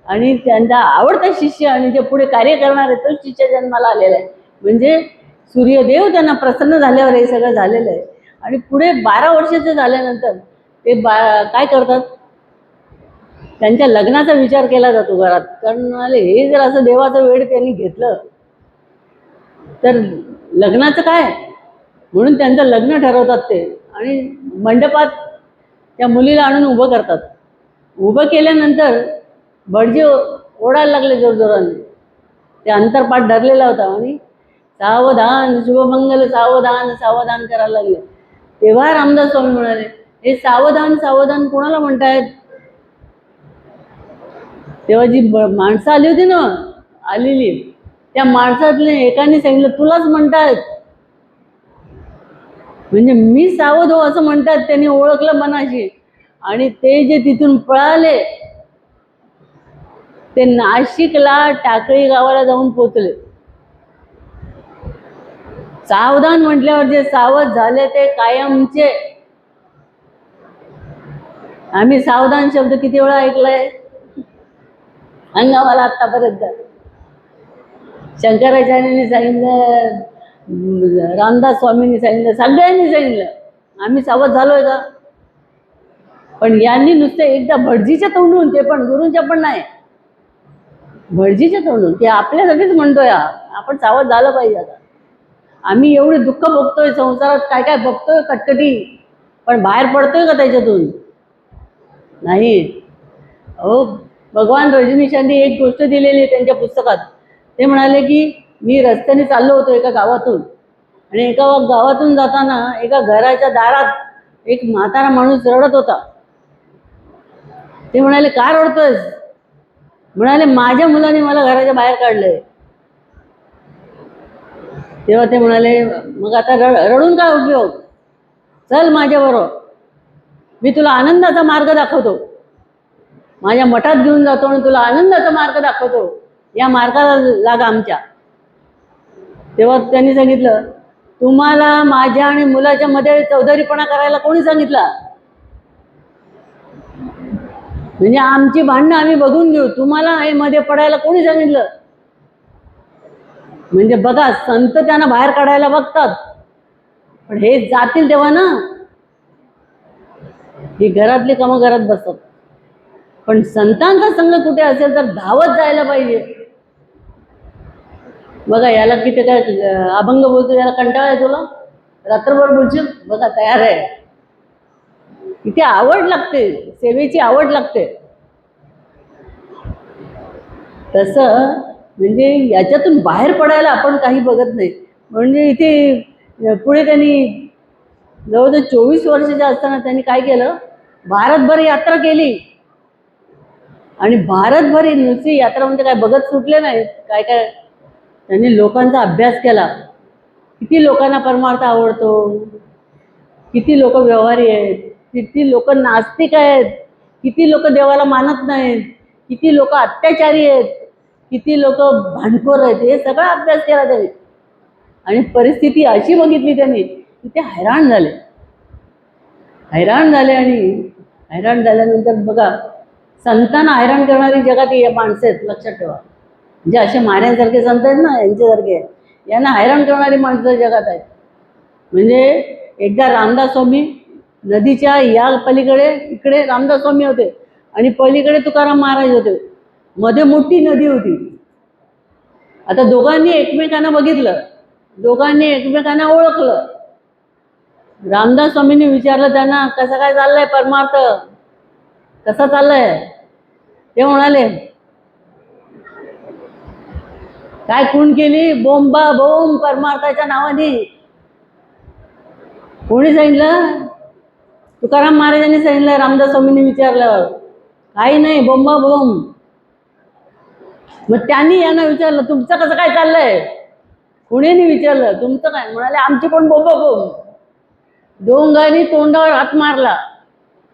आणि त्यांचा आवडता शिष्य आणि जे पुढे कार्य करणार आहे तो शिष्य जन्माला आलेला आहे. म्हणजे सूर्यदेव त्यांना प्रसन्न झाल्यावर हे सगळं झालेलं आहे. आणि पुढे 12 वर्षाचे झाल्यानंतर ते काय करतात, त्यांच्या लग्नाचा विचार केला जातो घरात. कारण म्हणाले हे जर असं देवाचं वेळ त्यांनी घेतलं तर लग्नाचं काय, म्हणून त्यांचं लग्न ठरवतात ते. आणि मंडपात त्या मुलीला आणून उभं करतात. उभं केल्यानंतर भटजी ओढायला लागले जोरजोराने. ते अंतरपाठ धरलेला होता आणि सावधान शुभमंगल सावधान सावधान करायला लागले. तेव्हा रामदास स्वामी म्हणाले, हे सावधान सावधान कोणाला म्हणतायत? तेव्हा जी माणसं आली होती ना आलेली, त्या माणसातले एकाने सांगितलं, तुलाच म्हणतायत. म्हणजे मी सावध हो असं म्हणतात. त्यांनी ओळखलं मनाशी, आणि ते जे तिथून पळाले ते नाशिकला टाकळी गावाला जाऊन पोचले. सावधान म्हटल्यावर जे सावध झाले ते कायमचे. आम्ही सावधान शब्द किती वेळा ऐकलाय अंगावाला आतापर्यंत. शंकराचार्यांनी सांगितलं, रामदास स्वामींनी सांगितलं, सगळ्यांनी सांगितलं. आम्ही सावध झालोय का? पण यांनी नुसते एकदा भटजीच्या तोंडून, ते पण गुरूंच्या पण नाही, भटजीच्या तोंडून, ते आपल्यासाठीच म्हणतोय आपण सावध झालं पाहिजे. आता आम्ही एवढे दुःख भोगतोय संसारात, काय काय बघतोय कटकटी, पण बाहेर पडतोय का त्याच्यातून? नाही. अहो, भगवान रजनीशांनी एक गोष्ट दिलेली आहे त्यांच्या पुस्तकात. ते म्हणाले की मी रस्त्याने चाललो होतो एका गावातून, आणि एका गावातून जाताना एका घराच्या दारात एक म्हातारा माणूस रडत होता. ते म्हणाले, का रडतोयस? म्हणाले, माझ्या मुलाने मला घराच्या बाहेर काढलंय. तेव्हा ते म्हणाले, मग आता रडून काय उपयोग? चल माझ्याबरोबर, मी तुला आनंदाचा मार्ग दाखवतो. माझ्या मठात घेऊन जातो आणि तुला आनंदाचा मार्ग दाखवतो. या मार्गाला लागा आमच्या. तेव्हा त्यांनी सांगितलं, तुम्हाला माझ्या आणि मुलाच्या मध्ये चौधरीपणा करायला कोणी सांगितला? म्हणजे आमची भांडणं आम्ही बघून घेऊ, तुम्हाला हे मध्ये पडायला कोणी सांगितलं? म्हणजे बघा, संत त्यांना बाहेर काढायला बघतात, पण हे जातील तेव्हा ना. ही घरातली कामं घरात बसतात, पण संतांचा संघ कुठे असेल तर धावत जायला पाहिजे. बघा, याला किती काय अभंग बोलतो, याला कंटाळा आहे तुला, रात्रभर बोलशील, बघा तयार आहे. किती आवड लागते, सेवेची आवड लागते. तसं म्हणजे याच्यातून बाहेर पडायला आपण काही बघत नाही. म्हणजे इथे पुढे त्यांनी जवळजवळ 24 वर्षाच्या असताना त्यांनी काय केलं, भारतभर यात्रा केली. आणि भारतभर नुसती यात्रा म्हणजे काय बघत सुटले नाहीत, काय काय त्यांनी लोकांचा अभ्यास केला. किती लोकांना परमार्थ आवडतो, किती लोक व्यवहारी आहेत, किती लोक नास्तिक आहेत, किती लोक देवाला मानत नाहीत, किती लोक अत्याचारी आहेत, किती लोक भांडखोर आहेत. हे सगळा अभ्यास केला त्यांनी, आणि परिस्थिती अशी बघितली त्यांनी की ते हैराण झाले. आणि हैराण झाल्यानंतर बघा, संतांना हैराण करणारी जगात हे माणसं आहेत, लक्षात ठेवा. म्हणजे असे महाराजांसारखे संत आहेत ना, यांच्यासारखे, यांना हैराण करणारी माणसं जगात आहेत. म्हणजे एकदा रामदास स्वामी नदीच्या या पलीकडे, इकडे रामदास स्वामी होते आणि पलीकडे तुकाराम महाराज होते. मध्ये मोठी नदी होती. आता दोघांनी एकमेकांना बघितलं, दोघांनी एकमेकांना ओळखलं. रामदास स्वामींनी विचारलं त्यांना, कसं काय चाललंय परमार्थ, कसा चाललंय? ते म्हणाले, काय खूण केली, बोंबा बोंब परमार्थाच्या नावाने. कोणी सांगितलं? तुकाराम महाराजांनी सांगितलं. रामदास स्वामींनी विचारल्यावर, काही नाही, बोंबा बोंब. मग त्यांनी यांना विचारलं तुमचं कसं काय चाललंय, कुणीने विचारलं तुमचं काय, म्हणाले आमची पण बोंब बोंब. दोंगांनी तोंडावर हात मारला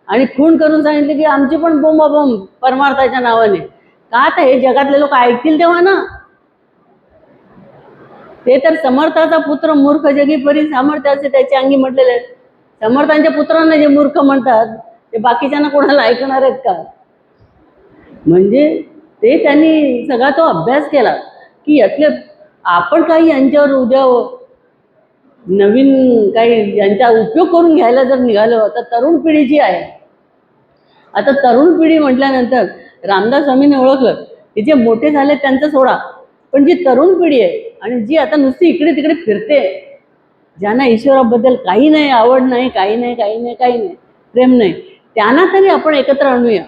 आणि खून करून सांगितले की आमची पण बोंब बोंब परमार्थाच्या नावाने. का तर हे जगातले लोक ऐकतील तेव्हा ना. ते तर समर्थाचा पुत्र मूर्ख जगी परी सामर्थ्य असे त्याच्या अंगी म्हटलेले आहेत. समर्थांच्या पुत्रांना जे मूर्ख म्हणतात ते बाकीच्यांना कोणाला ऐकणार आहेत का. म्हणजे ते त्यांनी सगळा तो अभ्यास केला की यातले आपण काही यांच्यावर उद्या नवीन काही यांचा उपयोग करून घ्यायला जर निघालो तर तरुण पिढी जी आहे, आता तरुण पिढी म्हटल्यानंतर रामदास स्वामींनी ओळखलं की जे मोठे झाले त्यांचं सोडा, पण जी तरुण पिढी आहे आणि जी आता नुसती इकडे तिकडे फिरते, ज्यांना ईश्वराबद्दल काही नाही, आवड नाही, काही नाही, काही नाही, काही नाही, प्रेम नाही, त्यांना तरी आपण एकत्र आणूया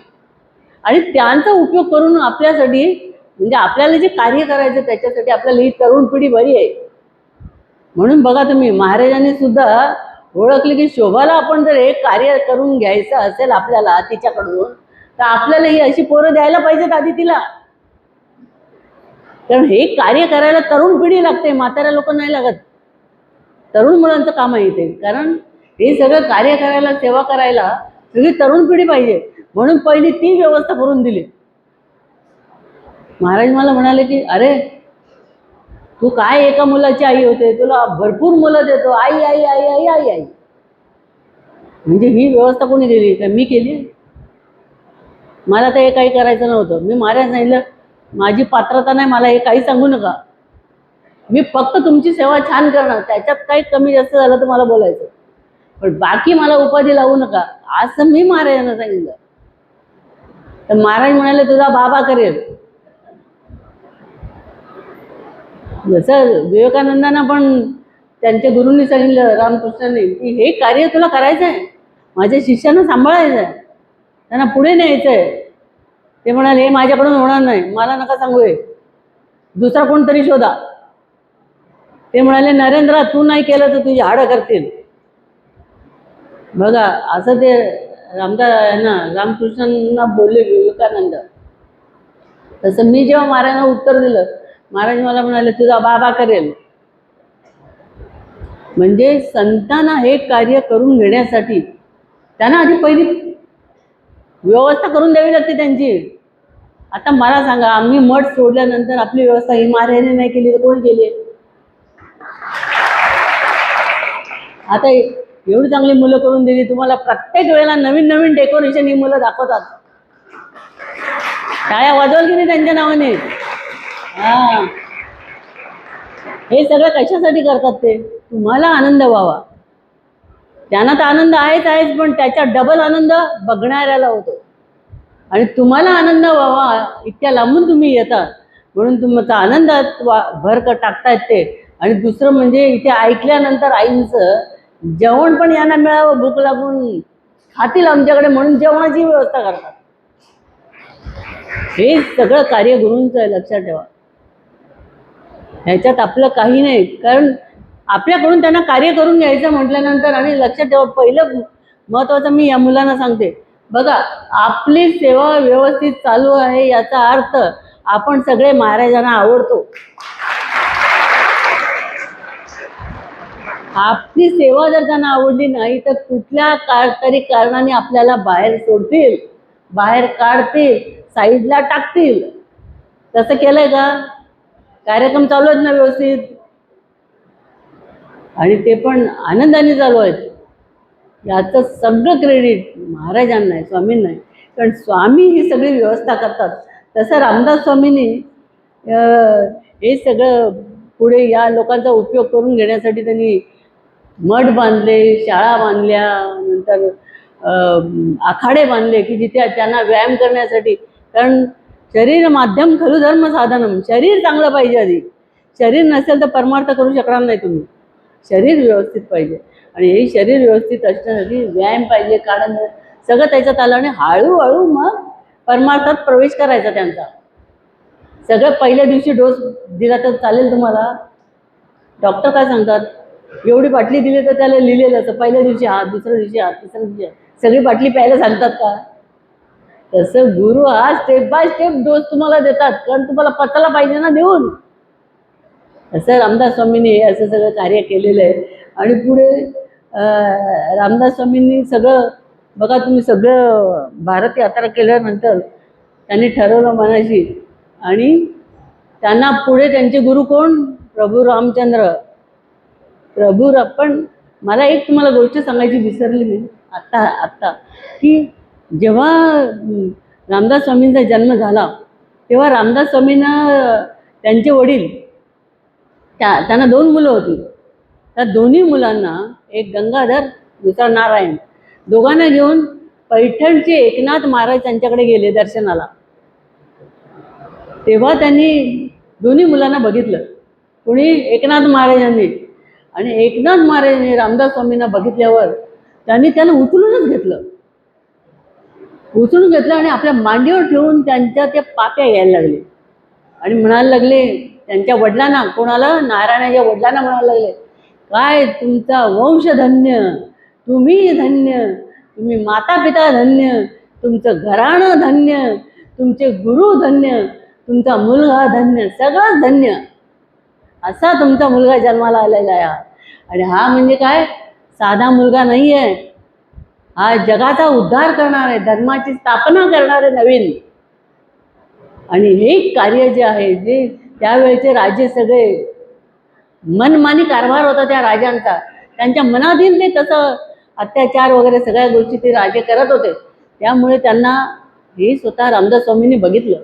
आणि त्यांचा उपयोग करून आपल्यासाठी, म्हणजे आपल्याला जे कार्य करायचं त्याच्यासाठी आपल्याला ही तरुण पिढी बरी आहे. म्हणून बघा तुम्ही, महाराजांनी सुद्धा ओळखले की शोभाला आपण जर हे कार्य करून घ्यायचं असेल आपल्याला तिच्याकडून, तर आपल्याला ही अशी पोरं द्यायला पाहिजेत आधी तिला. कारण हे कार्य करायला तरुण पिढी लागते, म्हाताऱ्या लोक नाही लागत. तरुण मुलांचं काम आहे ते. कारण हे सगळं कार्य करायला, सेवा करायला सगळी तरुण पिढी पाहिजे. म्हणून पहिली ती व्यवस्था करून दिली. महाराज मला म्हणाले की अरे तू काय एका मुलाची आई होते, तुला भरपूर मुलं देतो, आई आई आई आई आई आई. म्हणजे ही व्यवस्था कोणी दिली का, मी केली. मला तर हे काही करायचं नव्हतं. मी महाराज सांगितलं माझी पात्रता नाही, मला हे काही सांगू नका, मी फक्त तुमची सेवा छान करणार, त्याच्यात काही कमी जास्त झालं तर मला बोलायचं, पण बाकी मला उपाधी लावू नका, असं मी महाराजांना सांगितलं. तर महाराज म्हणाले तुझा बाबा करेल. जसं विवेकानंदांना पण त्यांच्या गुरूंनी सांगितलं, रामकृष्णांनी, की हे कार्य तुला करायचं आहे, माझ्या शिष्यांना सांभाळायचं आहे, त्यांना पुढे न्यायचं आहे. ते म्हणाले हे माझ्याकडून होणार नाही, मला नका सांगू, हे दुसरा कोणतरी शोधा. ते म्हणाले नरेंद्र तू नाही केलं तर तुझी हाडं करतील. बघा असं ते रामकृष्णांना बोलले विवेकानंद. तसं मी जेव्हा महाराजांना उत्तर दिलं, महाराज मला म्हणाले तुझा बाबा करेल. म्हणजे संतांना हे कार्य करून घेण्यासाठी त्यांना आधी पहिली व्यवस्था करून द्यावी लागते त्यांची. आता मला सांगा, आम्ही मठ सोडल्यानंतर आपली व्यवस्था ही महाराजांनी नाही केली तर कोण केली. आता एवढी चांगली मुलं करून दिली तुम्हाला, प्रत्येक वेळेला नवीन नवीन डेकोरेशन ही मुलं दाखवतात. टाळ्या वाजवल की नाही त्यांच्या नावाने. हा, हे सगळं कशासाठी करतात ते, तुम्हाला आनंद व्हावा. त्यांना तर आनंद आहेच, पण त्याच्या डबल आनंद बघणाऱ्याला होतो. आणि तुम्हाला आनंद व्हावा इतक्या लांबून तुम्ही येता, म्हणून तुमचा आनंदात भर टाकतायत ते. आणि दुसरं म्हणजे इथे ऐकल्यानंतर आईंचं जेवण पण यांना मिळावं, भूक लागून खातील आमच्याकडे म्हणून जेवणाची व्यवस्था करतात. हे सगळं कार्य गुरूंचं आहे, लक्षात ठेवा. ह्याच्यात आपलं काही नाही, कारण आपल्याकडून त्यांना कार्य करून घ्यायचं म्हटल्यानंतर. आणि लक्षात ठेवा, पहिलं महत्वाचं मी या मुलांना सांगते, बघा आपली सेवा व्यवस्थित चालू आहे याचा अर्थ आपण सगळे महाराजांना आवडतो. आपली सेवा जर त्यांना आवडली नाही तर कुठल्या तरी कारणाने आपल्याला बाहेर सोडतील, बाहेर काढतील, साईडला टाकतील. तसं केलंय का, कार्यक्रम चालू आहेत ना व्यवस्थित, आणि ते पण आनंदाने चालू आहेत, याचं सगळं क्रेडिट महाराजांना आहे, स्वामींना आहे. कारण स्वामी ही सगळी व्यवस्था करतात. तसं रामदास स्वामींनी हे सगळं पुढे या लोकांचा उपयोग करून घेण्यासाठी त्यांनी मठ बांधले, शाळा बांधल्या, नंतर आखाडे बांधले की जिथे त्यांना व्यायाम करण्यासाठी. कारण शरीर माध्यम खलु धर्म साधनम, शरीर चांगलं पाहिजे आधी. शरीर नसेल तर परमार्थ करू शकणार नाही तुम्ही. शरीर व्यवस्थित पाहिजे, आणि हे शरीर व्यवस्थित असण्यासाठी व्यायाम पाहिजे, कारण सगळं त्याच्यात आलं. आणि हळूहळू मग परमार्थात प्रवेश करायचा त्यांचा. सगळं पहिल्या दिवशी डोस दिला तर चालेल तुम्हाला. डॉक्टर काय सांगतात, एवढी बाटली दिली तर त्याला लिहिलेलं असतं पहिल्या दिवशी हा, दुसऱ्या दिवशी हा, तिसऱ्या दिवशी हा. सगळी बाटली प्यायला सांगतात का, तसं गुरु हा स्टेप बाय स्टेप डोस तुम्हाला देतात, कारण तुम्हाला पचायला पाहिजे ना देऊन. असं रामदास स्वामींनी हे असं सगळं कार्य केलेलं आहे. आणि पुढे रामदास स्वामींनी सगळं बघा, तुम्ही सगळं भारत यात्रा केल्यानंतर त्यांनी ठरवलं मनाशी, आणि त्यांना पुढे त्यांचे गुरु कोण? प्रभू रामचंद्र. पण मला एक तुम्हाला गोष्ट सांगायची विसरली मी आत्ता की जेव्हा रामदास स्वामींचा जन्म झाला तेव्हा रामदास स्वामींना त्यांचे वडील, त्यांना 2 मुलं होती. त्या दोन्ही मुलांना, एक गंगाधर दुसरा नारायण, दोघांना घेऊन पैठणचे एकनाथ महाराज त्यांच्याकडे गेले दर्शनाला. तेव्हा त्यांनी दोन्ही मुलांना बघितलं. कोणी? एकनाथ महाराजांनी. आणि एकनाथ महाराजांनी रामदास स्वामींना बघितल्यावर त्यांनी त्यांना उचलून घेतलं आणि आपल्या मांडीवर ठेवून त्यांच्या त्या पाप्या घ्यायला लागले आणि म्हणायला लागले त्यांच्या वडिलांना, कोणाला? नारायणाच्या वडिलांना म्हणायला लागले, काय तुमचा वंश धन्य, तुम्ही धन्य, तुम्ही माता पिता धन्य, तुमचं घराणं धन्य, तुमचे गुरु धन्य, तुमचा मुलगा धन्य, सगळंच धन्य. असा तुमचा मुलगा जन्माला आलेला आहे. आणि हा म्हणजे काय? साधा मुलगा नाही आहे, हा जगाचा उद्धार करणार आहे, धर्माची स्थापना करणार आहे नवीन. आणि हे कार्य जे आहे, जे त्यावेळेचे राजे सगळे मनमानी कारभार होता त्या राजांचा, त्यांच्या मनाधीन ते तसं अत्याचार वगैरे सगळ्या गोष्टी ते राजे करत होते. त्यामुळे त्यांना हे स्वतः रामदास स्वामींनी बघितलं.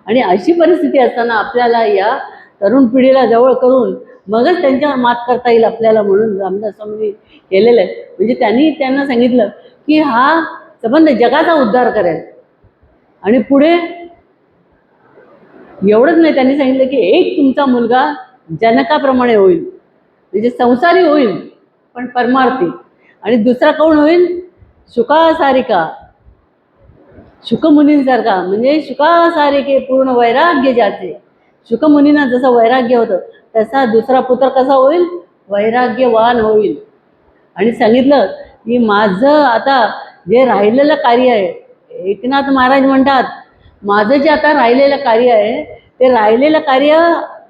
आणि अशी परिस्थिती असताना आपल्याला या तरुण पिढीला जवळ करून मगच त्यांच्यावर मात करता येईल आपल्याला, म्हणून रामदास स्वामींनी केलेलं आहे. म्हणजे त्यांना सांगितलं की हा संबंध जगाचा उद्धार करेल. आणि पुढे एवढंच नाही, त्यांनी सांगितलं की एक तुमचा मुलगा जनकाप्रमाणे होईल, म्हणजे संसारी होईल पण परमार्थी. आणि दुसरा कोण होईल? शुकासारिका, शुकमुनींसारखा, म्हणजे शुकासारिके पूर्ण वैराग्य ज्याचे. शुकमुनींना जसं वैराग्य होतं तसा दुसरा पुत्र कसा होईल? वैराग्यवान होईल. आणि सांगितलं की माझं आता जे राहिलेलं कार्य आहे, एकनाथ महाराज म्हणतात, माझं जे आता राहिलेलं कार्य आहे ते राहिलेलं कार्य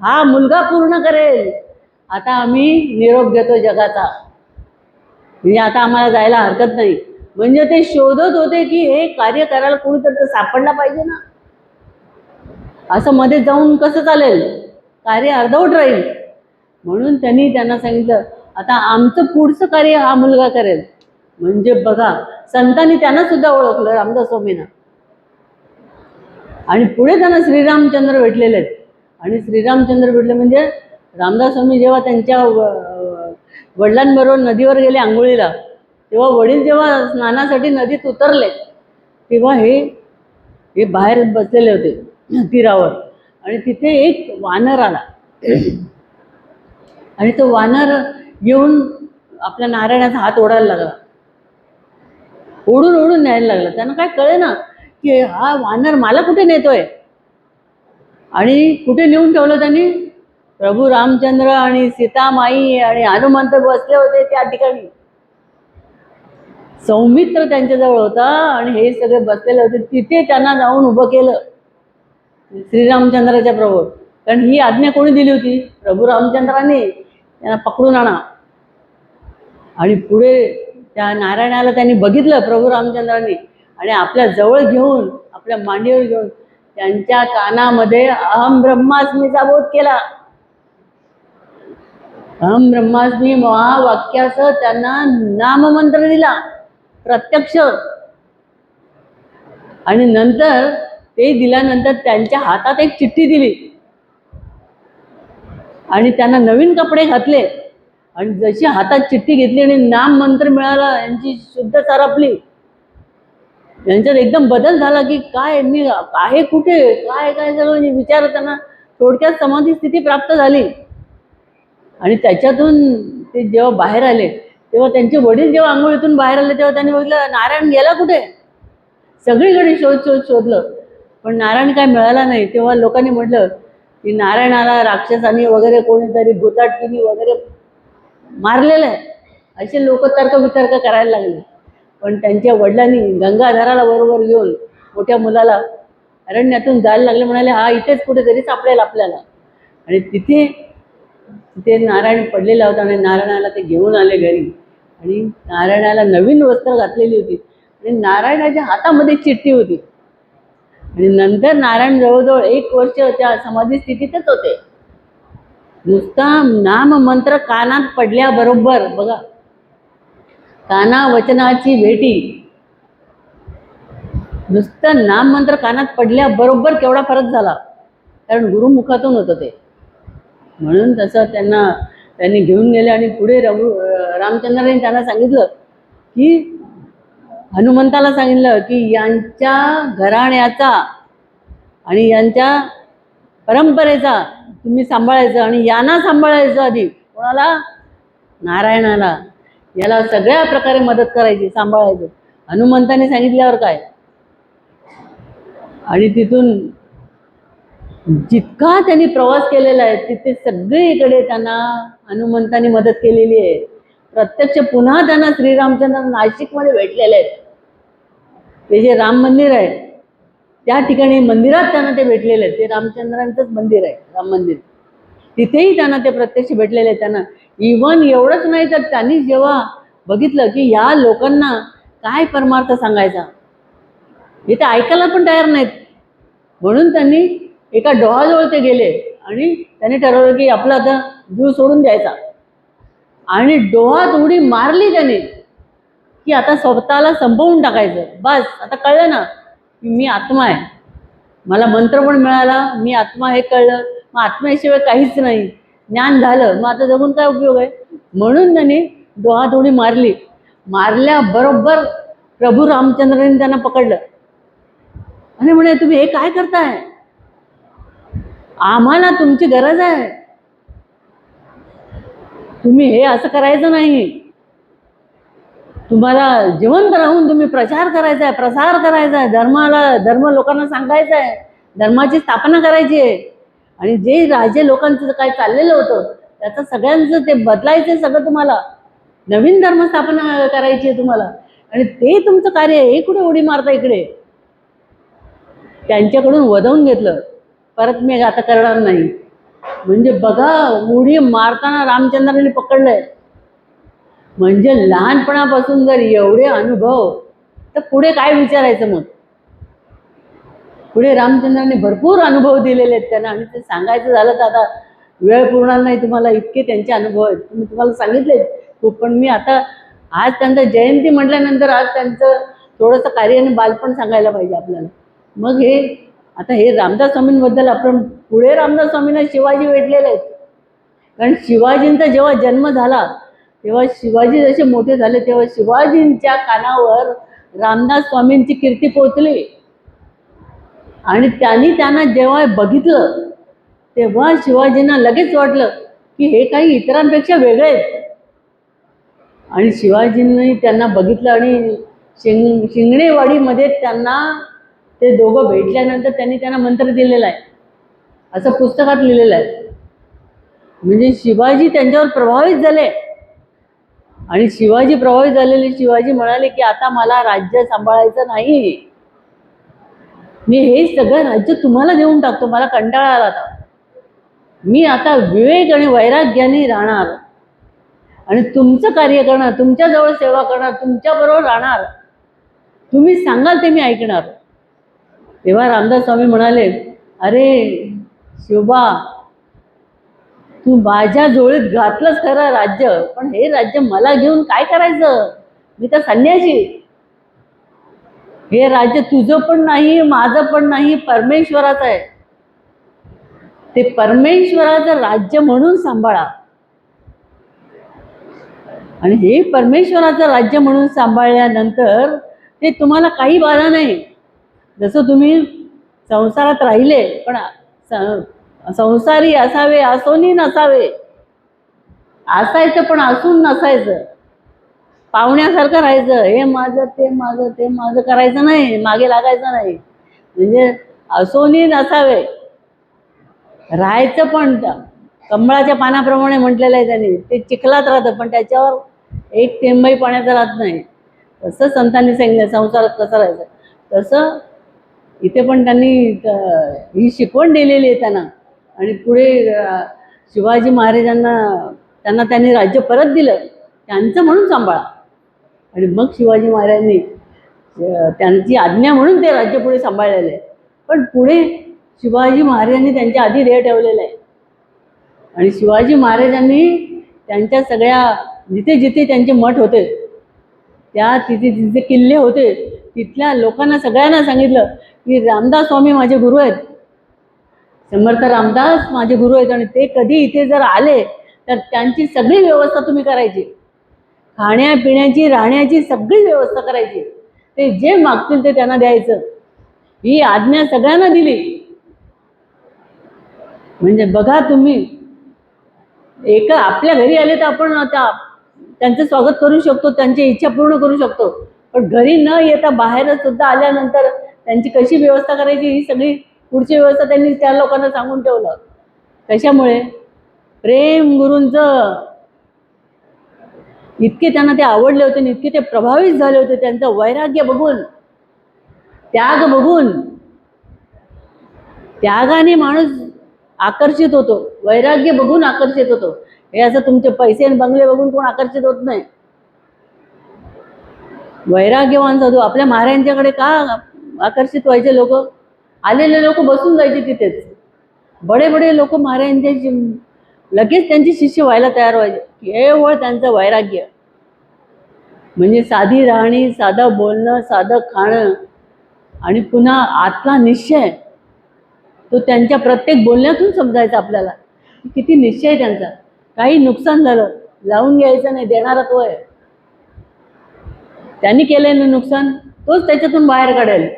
हा मुलगा पूर्ण करेल. आता आम्ही निरोप घेतो जगाचा, म्हणजे आता आम्हाला जायला हरकत नाही. म्हणजे ते शोधत होते की हे कार्य करायला कोणीतरी तर सापडला पाहिजे ना, असं मध्ये जाऊन कसं चालेल, कार्य अर्धवट राहील. म्हणून त्यांना सांगितलं आता आमचं पुढचं कार्य हा मुलगा करेल. म्हणजे बघा, संतांनी त्यांना सुद्धा ओळखलं, रामदास स्वामींना. आणि पुढे त्यांना श्रीरामचंद्र भेटलेले आहेत. आणि श्रीरामचंद्र भेटले म्हणजे रामदास स्वामी जेव्हा त्यांच्या वडिलांबरोबर नदीवर गेले आंघोळीला, तेव्हा वडील जेव्हा स्नानासाठी नदीत उतरले तेव्हा हे बाहेर बसलेले होते तीरावर. आणि तिथे एक वानर आला आणि तो वानर येऊन आपल्या नारायणाचा हात ओढायला लागला, ओढून न्यायला लागला. त्यांना काय कळे ना की हा वानर मला कुठे नेतोय. आणि कुठे नेऊन ठेवलं त्यांनी? प्रभू रामचंद्र आणि सीतामाई आणि हनुमंत बसले होते त्या ठिकाणी. सौमित्र त्यांच्याजवळ होता आणि हे सगळे बसलेले होते. तिथे त्यांना जाऊन उभं केलं श्रीरामचंद्राच्या प्रभू. कारण ही आज्ञा कोणी दिली होती? प्रभू रामचंद्राने. त्यांना पकडून आणा. आणि पुढे त्या नारायणाला त्यांनी बघितलं प्रभू रामचंद्रांनी, आणि आपल्या जवळ घेऊन, आपल्या मांडीवर घेऊन त्यांच्या कानामध्ये अहम ब्रह्मास्मीचा बोध केला. अहम ब्रह्मास्मी महावाक्यासह त्यांना नाममंत्र दिला प्रत्यक्ष. आणि नंतर ते दिल्यानंतर त्यांच्या हातात एक चिठ्ठी दिली आणि त्यांना नवीन कपडे घातले. आणि जशी हातात चिठ्ठी घेतली आणि नाम मंत्र मिळाला, यांची शुद्ध सरपली, यांच्यात एकदम बदल झाला की काय मी आहे कुठे, काय सगळं विचार त्यांना थोडक्यात समाधी स्थिती प्राप्त झाली. आणि त्याच्यातून ते जेव्हा बाहेर आले तेव्हा त्यांचे वडील जेव्हा आंघोळीतून बाहेर आले तेव्हा त्यांनी बघितलं नारायण गेला कुठे. सगळीकडे शोधलं पण नारायण काय मिळाला नाही. तेव्हा लोकांनी म्हटलं की नारायणाला राक्षसांनी वगैरे कोणीतरी भुताटकीनी वगैरे मारलेलं आहे. असे लोक तर्क वितर्क करायला लागले. पण त्यांच्या वडिलांनी गंगाधराला बरोबर घेऊन मोठ्या मुलाला अरण्यातून जायला लागले, म्हणाले हा इथेच कुठेतरी सापडेल आपल्याला. आणि तिथे नारायण पडलेला होता आणि नारायणाला ते घेऊन आले घरी. आणि नारायणाला नवीन वस्त्र घातलेली होती आणि नारायणाच्या हातामध्ये चिठ्ठी होती. आणि नंतर नारायण जवळजवळ 1 वर्ष त्या समाधी स्थितीतच होते. नुसता नाम मंत्र कानात पडल्याबरोबर बघा, काना वचनाची भेटी, नुसतं नाम मंत्र कानात पडल्याबरोबर केवढा फरक झाला, कारण गुरुमुखातून होतं ते. म्हणून तसं त्यांनी घेऊन गेले. आणि पुढे रामचंद्राने त्यांना सांगितलं की, हनुमंताला सांगितलं की यांच्या घराण्याचा आणि यांच्या परंपरेचा तुम्ही सांभाळायचं आणि यांना सांभाळायचं. आधी कोणाला? नारायणाला. याला सगळ्या प्रकारे मदत करायची, सांभाळायचं. हनुमंताने सांगितल्यावर काय, आणि तिथून जितका त्यांनी प्रवास केलेला आहे तिथे सगळीकडे त्यांना हनुमंतांनी मदत केलेली आहे. प्रत्यक्ष पुन्हा त्यांना श्रीरामचंद्र नाशिकमध्ये भेटलेले आहेत. ते जे राम मंदिर आहे त्या ठिकाणी मंदिरात त्यांना ते भेटलेले आहेत. ते रामचंद्रांचंच मंदिर आहे, राम मंदिर. तिथेही त्यांना ते प्रत्यक्ष भेटलेले आहेत. त्यांना इव्हन एवढंच नाही तर त्यांनी जेव्हा बघितलं की ह्या लोकांना काय परमार्थ सांगायचा, हे तर ऐकायला पण तयार नाहीत, म्हणून त्यांनी एका डोहाजवळ ते गेले आणि त्यांनी ठरवलं की आपला आता जीव सोडून द्यायचा. आणि डोहात उडी मारली त्याने की आता स्वतःला संपवून टाकायचं. बस आता कळलं ना की मी आत्मा आहे, मला मंत्र पण मिळाला, मी आत्मा हे कळलं, मग आत्म्याशिवाय काहीच नाही, ज्ञान झालं, मग आता जगून काय उपयोग आहे. म्हणून त्यांनी डोहात उडी मारली. मारल्याबरोबर प्रभू रामचंद्रांनी त्यांना पकडलं आणि म्हणे तुम्ही हे काय करताय, आम्हाला तुमची गरज आहे, तुम्ही हे असं करायचं नाही, तुम्हाला जिवंत राहून तुम्ही प्रचार करायचा आहे, प्रसार करायचा आहे, धर्म लोकांना सांगायचा आहे, धर्माची स्थापना करायची आहे. आणि जे राजे लोकांचं काय चाललेलं होतं त्याचं सगळ्यांचं ते बदलायचं सगळं, तुम्हाला नवीन धर्म स्थापना करायची आहे तुम्हाला, आणि ते तुमचं कार्य आहे. हे कुठे उडी मारता इकडे. त्यांच्याकडून वधवून घेतलं, परत मी आता करणार नाही. म्हणजे बघा, उडी मारताना रामचंद्रांनी पकडलंय. म्हणजे लहानपणापासून जर एवढे अनुभव, तर पुढे काय विचारायचं मग. पुढे रामचंद्रांनी भरपूर अनुभव दिलेले आहेत त्यांना, आणि ते सांगायचं झालं तर आता वेळ पुरणार नाही तुम्हाला, इतके त्यांचे अनुभव आहेत. तुम्हाला सांगितले खूप, पण मी आता आज त्यांचं जयंती म्हटल्यानंतर आज त्यांचं थोडंसं कार्य आणि बालपण सांगायला पाहिजे आपल्याला. मग हे रामदास स्वामींबद्दल आपण पुढे रामदास स्वामींना शिवाजी भेटलेले आहेत. कारण शिवाजींचा जेव्हा जन्म झाला तेव्हा शिवाजी जसे मोठे झाले तेव्हा शिवाजींच्या कानावर रामदास स्वामींची कीर्ती पोचली. आणि त्यांना जेव्हा बघितलं तेव्हा शिवाजींना लगेच वाटलं की हे काही इतरांपेक्षा वेगळे आहेत. आणि शिवाजींनी त्यांना बघितलं आणि शिंगणेवाडीमध्ये त्यांना ते दोघं भेटल्यानंतर त्यांना मंत्र दिलेला आहे, असं पुस्तकात लिहिलेलं आहे. म्हणजे शिवाजी त्यांच्यावर प्रभावित झाले. आणि शिवाजी प्रभावित झालेले शिवाजी म्हणाले की आता मला राज्य सांभाळायचं नाही, मी हे सगळं राज्य तुम्हाला देऊन टाकतो, मला कंटाळा आला आता, मी आता विवेक आणि वैराग्याने राहणार आणि तुमचं कार्य करणार, तुमच्याजवळ सेवा करणार, तुमच्याबरोबर राहणार, तुम्ही सांगाल ते मी ऐकणार. तेव्हा रामदास स्वामी म्हणाले, अरे शिवबा, तू माझ्या जोळीत घातलंच खरं राज्य, पण हे राज्य मला घेऊन काय करायचं, मी तर संन्यासी. हे राज्य तुझं पण नाही, माझं पण नाही, परमेश्वराचं आहे. ते परमेश्वराचं राज्य म्हणून सांभाळा. आणि हे परमेश्वराचं राज्य म्हणून सांभाळल्यानंतर ते तुम्हाला काही बाधा नाही. जसं तुम्ही संसारात राहिले, पण संसारी असावे असोनी नसावे, असायचं पण असून नसायचं, पाहुण्यासारखं राहायचं, हे माझं ते माझं ते माझं करायचं नाही, मागे लागायचं नाही. म्हणजे असोनी नसावे, राहायचं पण कमळाच्या पानाप्रमाणे म्हटलेलं आहे त्यांनी, ते चिखलात राहतं पण त्याच्यावर एक थेंबही पाण्याचा राहत नाही. तसं संतांनी सांगितलं संसारात कसं राहायचं. तसं इथे पण त्यांनी ही शिकवण दिलेली आहे त्यांना. आणि पुढे शिवाजी महाराजांना त्यांनी राज्य परत दिलं, त्यांचं म्हणून सांभाळा. आणि मग शिवाजी महाराजांनी त्यांची आज्ञा म्हणून ते राज्य पुढे सांभाळलेलं आहे. पण पुढे शिवाजी महाराजांनी त्यांच्या आधी ध्येय ठेवलेलं आहे. आणि शिवाजी महाराजांनी त्यांच्या सगळ्या जिथे जिथे त्यांचे मठ होते, त्या तिथे तिथे किल्ले होते, तिथल्या लोकांना सगळ्यांना सांगितलं की रामदास स्वामी माझे गुरु आहेत, समर्थ रामदास माझे गुरु आहेत, आणि ते कधी इथे जर आले तर त्यांची सगळी व्यवस्था तुम्ही करायची, खाण्यापिण्याची राहण्याची सगळी व्यवस्था करायची, ते जे मागतील ते त्यांना द्यायचं, ही आज्ञा सगळ्यांना दिली. म्हणजे बघा तुम्ही, एका आपल्या घरी आले तर आपण त्यांचं स्वागत करू शकतो, त्यांची इच्छा पूर्ण करू शकतो, पण घरी न येता बाहेर सुद्धा आल्यानंतर त्यांची कशी व्यवस्था करायची ही सगळी पुढची व्यवस्था त्यांनी त्या लोकांना सांगून ठेवलं. कशामुळे? प्रेम गुरूंचं इतके त्यांना ते आवडले होते आणि इतके ते प्रभावित झाले होते त्यांचं वैराग्य बघून, त्याग बघून. त्यागाने माणूस आकर्षित होतो, वैराग्य बघून आकर्षित होतो. हे असं तुमचे पैसे आणि बंगले बघून कोण आकर्षित होत नाही. वैराग्यवान साधू आपल्या महाराजांच्याकडे का आकर्षित व्हायचे? लोक आलेले लोक बसून जायचे तिथेच. बडे बडे लोक महाराजांचे लगेच त्यांचे शिष्य व्हायला तयार व्हायचे, केवळ त्यांचं वैराग्य. म्हणजे साधी राहणी, साधं बोलणं, साधं खाणं, आणि पुन्हा आतला निश्चय तो त्यांच्या प्रत्येक बोलण्यातून समजायचा आपल्याला किती निश्चय त्यांचा. काही नुकसान झालं लावून घ्यायचं नाही, देणारा तो आहे. त्यांनी केलेलं नुकसान तोच त्याच्यातून बाहेर काढेल,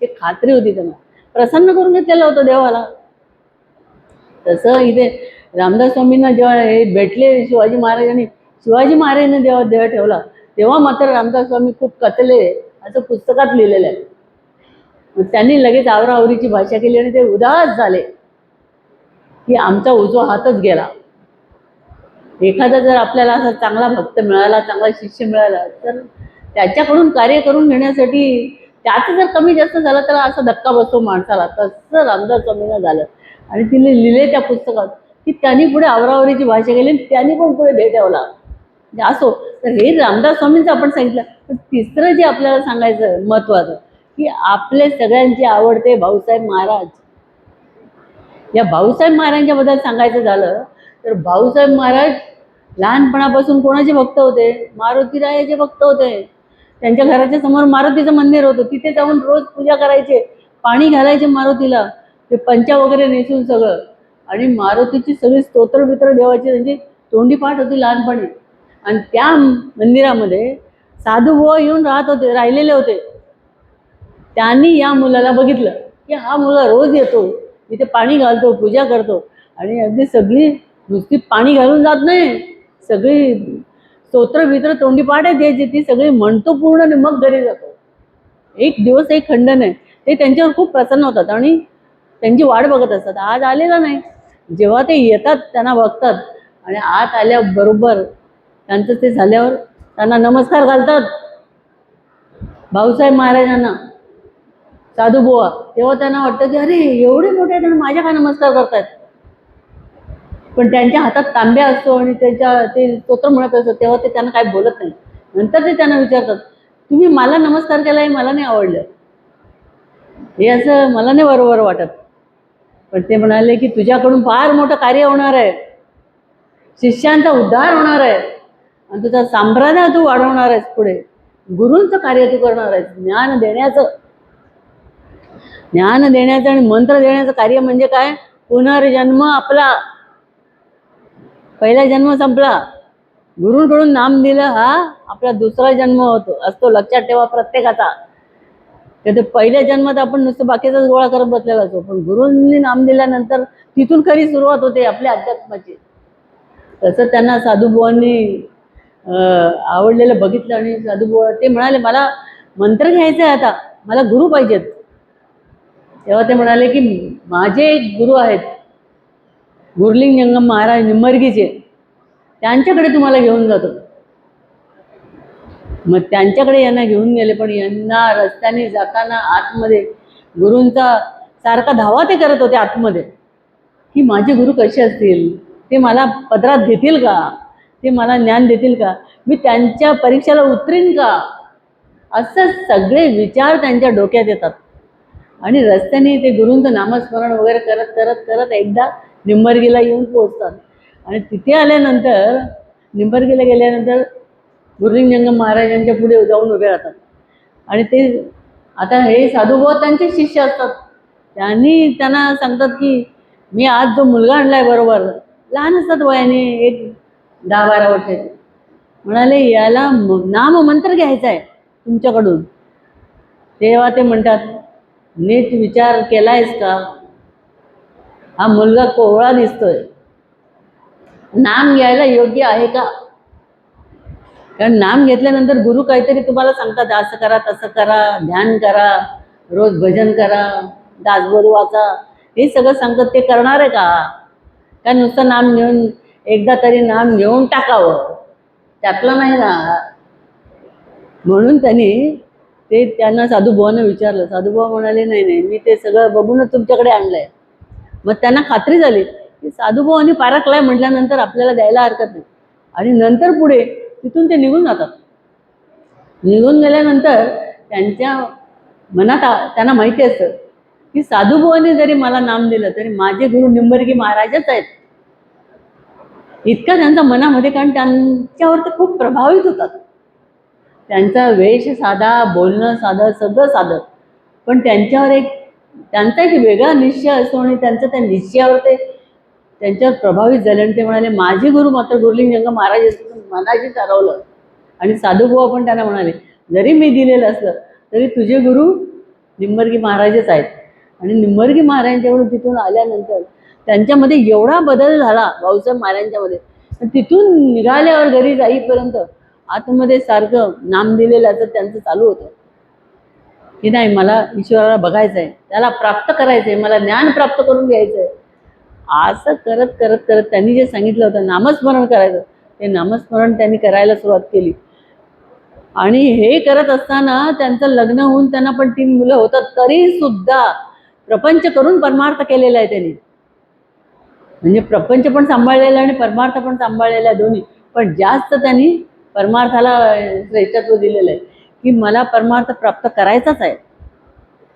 ते खात्री होती त्यांना. प्रसन्न करून घेतलेलं होतं देवाला. तसं इथे रामदास स्वामींना जेव्हा हे भेटले शिवाजी महाराजांनी जेव्हा देह ठेवला, तेव्हा मात्र रामदास स्वामी खूप कचले, असं पुस्तकात लिहिलेलं आहे. मग त्यांनी लगेच आवराआवरीची भाषा केली आणि ते उदास झाले की आमचा उजवा हातच गेला. एखादा जर आपल्याला असा चांगला भक्त मिळाला, चांगला शिष्य मिळाला, तर त्याच्याकडून कार्य करून घेण्यासाठी त्याचं जर कमी जास्त झालं तर असा धक्का बसतो माणसाला. तसं रामदास स्वामींना झालं. आणि तिने लिहिले त्या पुस्तकात की त्यांनी पुढे आवराआवरीची भाषा केली, त्यांनी पण पुढे ध्येय ठेवला. असो, तर हे रामदास स्वामींचं आपण सांगितलं. पण तिसरं जे आपल्याला सांगायचं महत्वाचं की आपले सगळ्यांचे आवडते भाऊसाहेब महाराज. या भाऊसाहेब महाराजांच्या बद्दल सांगायचं झालं तर भाऊसाहेब महाराज लहानपणापासून कोणाचे भक्त होते? मारुतीरायाचे भक्त होते. त्यांच्या घराच्या समोर मारुतीचं मंदिर होतं, तिथे जाऊन रोज पूजा करायचे, पाणी घालायचे मारुतीला, ते पंचा वगैरे नेसून सगळं. आणि मारुतीची सगळी स्तोत्र बित्र देवाची त्यांची तोंडी पाठ होती लहानपणी. आणि त्या मंदिरामध्ये साधूबुवा येऊन राहिलेले होते. त्यांनी या मुलाला बघितलं की हा मुलगा रोज येतो, इथे पाणी घालतो, पूजा करतो, आणि अगदी सगळी नुसती पाणी घालून जात नाही, सगळी स्तोत्र बित्र तोंडी पाठ आहे द्यायची, ती सगळी म्हणतो पूर्ण आणि मग घरी जातो. एक दिवस एक खंड नाही. ते त्यांच्यावर खूप प्रसन्न होतात आणि त्यांची वाट बघत असतात. आज आलेला नाही. जेव्हा ते येतात त्यांना बघतात आणि आत आल्याबरोबर त्यांचं ते झाल्यावर त्यांना नमस्कार घालतात भाऊसाहेब महाराजांना साधूबुवा. तेव्हा त्यांना वाटतं की अरे एवढे मोठे आहेत आणि माझ्या का नमस्कार करतात. पण त्यांच्या हातात तांब्या असतो आणि ते स्तोत्र म्हणत असतो, तेव्हा ते त्यांना काही बोलत नाही. नंतर ते त्यांना विचारतात, तुम्ही मला नमस्कार केला हे मला नाही आवडलं, हे असं मला नाही बरोबर वाटत. पण ते म्हणाले की तुझ्याकडून फार मोठं कार्य होणार आहे, शिष्यांचा उद्धार होणार आहे आणि तुझा संप्रदाय तू वाढवणार आहेस, पुढे गुरूंचं कार्य तू करणार आहेस. ज्ञान देण्याचं आणि मंत्र देण्याचं कार्य म्हणजे काय? पुनर्जन्म. आपला पहिला जन्म संपला, गुरूंकडून नाम दिलं, हा आपला दुसरा जन्म असतो. लक्षात ठेवा प्रत्येकाचा. तर पहिल्या जन्मात आपण नुसतं बाकीचाच गोळा करत बसलेला असतो, पण गुरूंनी नाम दिल्यानंतर तिथून खरी सुरुवात होते आपल्या अध्यात्माची. तसं त्यांना साधूबुवांनी आवडलेलं बघितलं आणि साधूबुवा ते म्हणाले मला मंत्र घ्यायचा आहे, आता मला गुरु पाहिजेत. तेव्हा ते म्हणाले की माझे गुरु आहेत गुरलिंग जंगम महाराज निंबर्गीचे, त्यांच्याकडे तुम्हाला घेऊन जातो. मग त्यांच्याकडे यांना घेऊन गेले. पण यांना रस्त्याने जाताना आतमध्ये गुरूंचा सारखा धावा ते करत होते आतमध्ये, की माझे गुरु कसे असतील, ते मला पदरात घेतील का, ते मला ज्ञान देतील का, मी त्यांच्या परीक्षेला उतरीन का, असं सगळे विचार त्यांच्या डोक्यात येतात. आणि रस्त्याने ते गुरूंचं नामस्मरण वगैरे करत करत करत एकदा निंबर्गीला येऊन पोहोचतात. आणि तिथे आल्यानंतर निंबर्गीला गेल्यानंतर गुरुलिंग महाराजांच्या पुढे जाऊन उभे राहतात. आणि ते आता हे साधूभाऊ त्यांचे शिष्य असतात. त्यांना सांगतात की मी आज जो मुलगा आणलाय बरोबर, लहान असतात वयाने, एक 10-12 वर्षाचे, म्हणाले याला नाममंत्र घ्यायचा आहे तुमच्याकडून. तेव्हा ते म्हणतात नीट विचार केलायस का, हा मुलगा कोवळा दिसतोय, नाम घ्यायला योग्य आहे का? कारण नाम घेतल्यानंतर गुरु काहीतरी तुम्हाला सांगतात, असं करा तसं करा, ध्यान करा, रोज भजन करा, दासबोध वाचा, हे सगळं सांगतात. ते करणार आहे का? का नुसतं नाम घेऊन एकदा तरी नाम घेऊन टाकावं, त्यातलं नाही ना. म्हणून त्यांना साधूभावानं विचारलं. साधूभाऊ म्हणाले नाही नाही, मी ते सगळं बघूनच तुमच्याकडे आणलंय. मग त्यांना खात्री झाली की साधूभावांनी पारखलाय म्हटल्यानंतर आपल्याला द्यायला हरकत नाही. आणि नंतर पुढे तिथून ते निघून जातात. निघून गेल्यानंतर त्यांच्या मनात त्यांना माहिती असतं की साधूभावांनी जरी मला नाम दिलं तरी माझे गुरु निंबर्गी महाराजच आहेत, इतका त्यांचा मनामध्ये. कारण त्यांच्यावर ते खूप प्रभावित होतात. त्यांचा वेश साधा, बोलणं साधं, सगळं साधं, पण त्यांचा एक वेगळा निश्चय असतो आणि त्यांचं त्या निश्चयावर ते त्यांच्यावर प्रभावित झाले. आणि ते म्हणाले माझे गुरु मात्र गुरुलिंग महाराज मनाशी ठरवलं. आणि साधूभाऊ पण त्यांना म्हणाले जरी मी दिलेलं असलं तरी तुझे गुरु निंबर्गी महाराजच आहेत. आणि निंबर्गी महाराजांच्याकडून तिथून आल्यानंतर त्यांच्यामध्ये एवढा बदल झाला भाऊसाहेब महाराजांच्यामध्ये, तिथून निघाल्यावर घरी जाईपर्यंत आतमध्ये सारखं नाम दिलेलं असं त्यांचं चालू होतं की नाही मला ईश्वराला बघायचं आहे, त्याला प्राप्त करायचं आहे, मला ज्ञान प्राप्त करून घ्यायचं आहे. असं करत करत करत त्यांनी जे सांगितलं होतं नामस्मरण करायचं, ते नामस्मरण त्यांनी करायला सुरुवात केली. आणि हे करत असताना त्यांचं लग्न होऊन त्यांना पण 3 मुलं होतात, तरी सुद्धा प्रपंच करून परमार्थ केलेला आहे त्यांनी. म्हणजे प्रपंच पण सांभाळलेला आणि परमार्थ पण सांभाळलेला आहे दोन्ही. पण जास्त त्यांनी परमार्थाला श्रेष्ठत्व दिलेलं आहे की मला परमार्थ प्राप्त करायचाच आहे.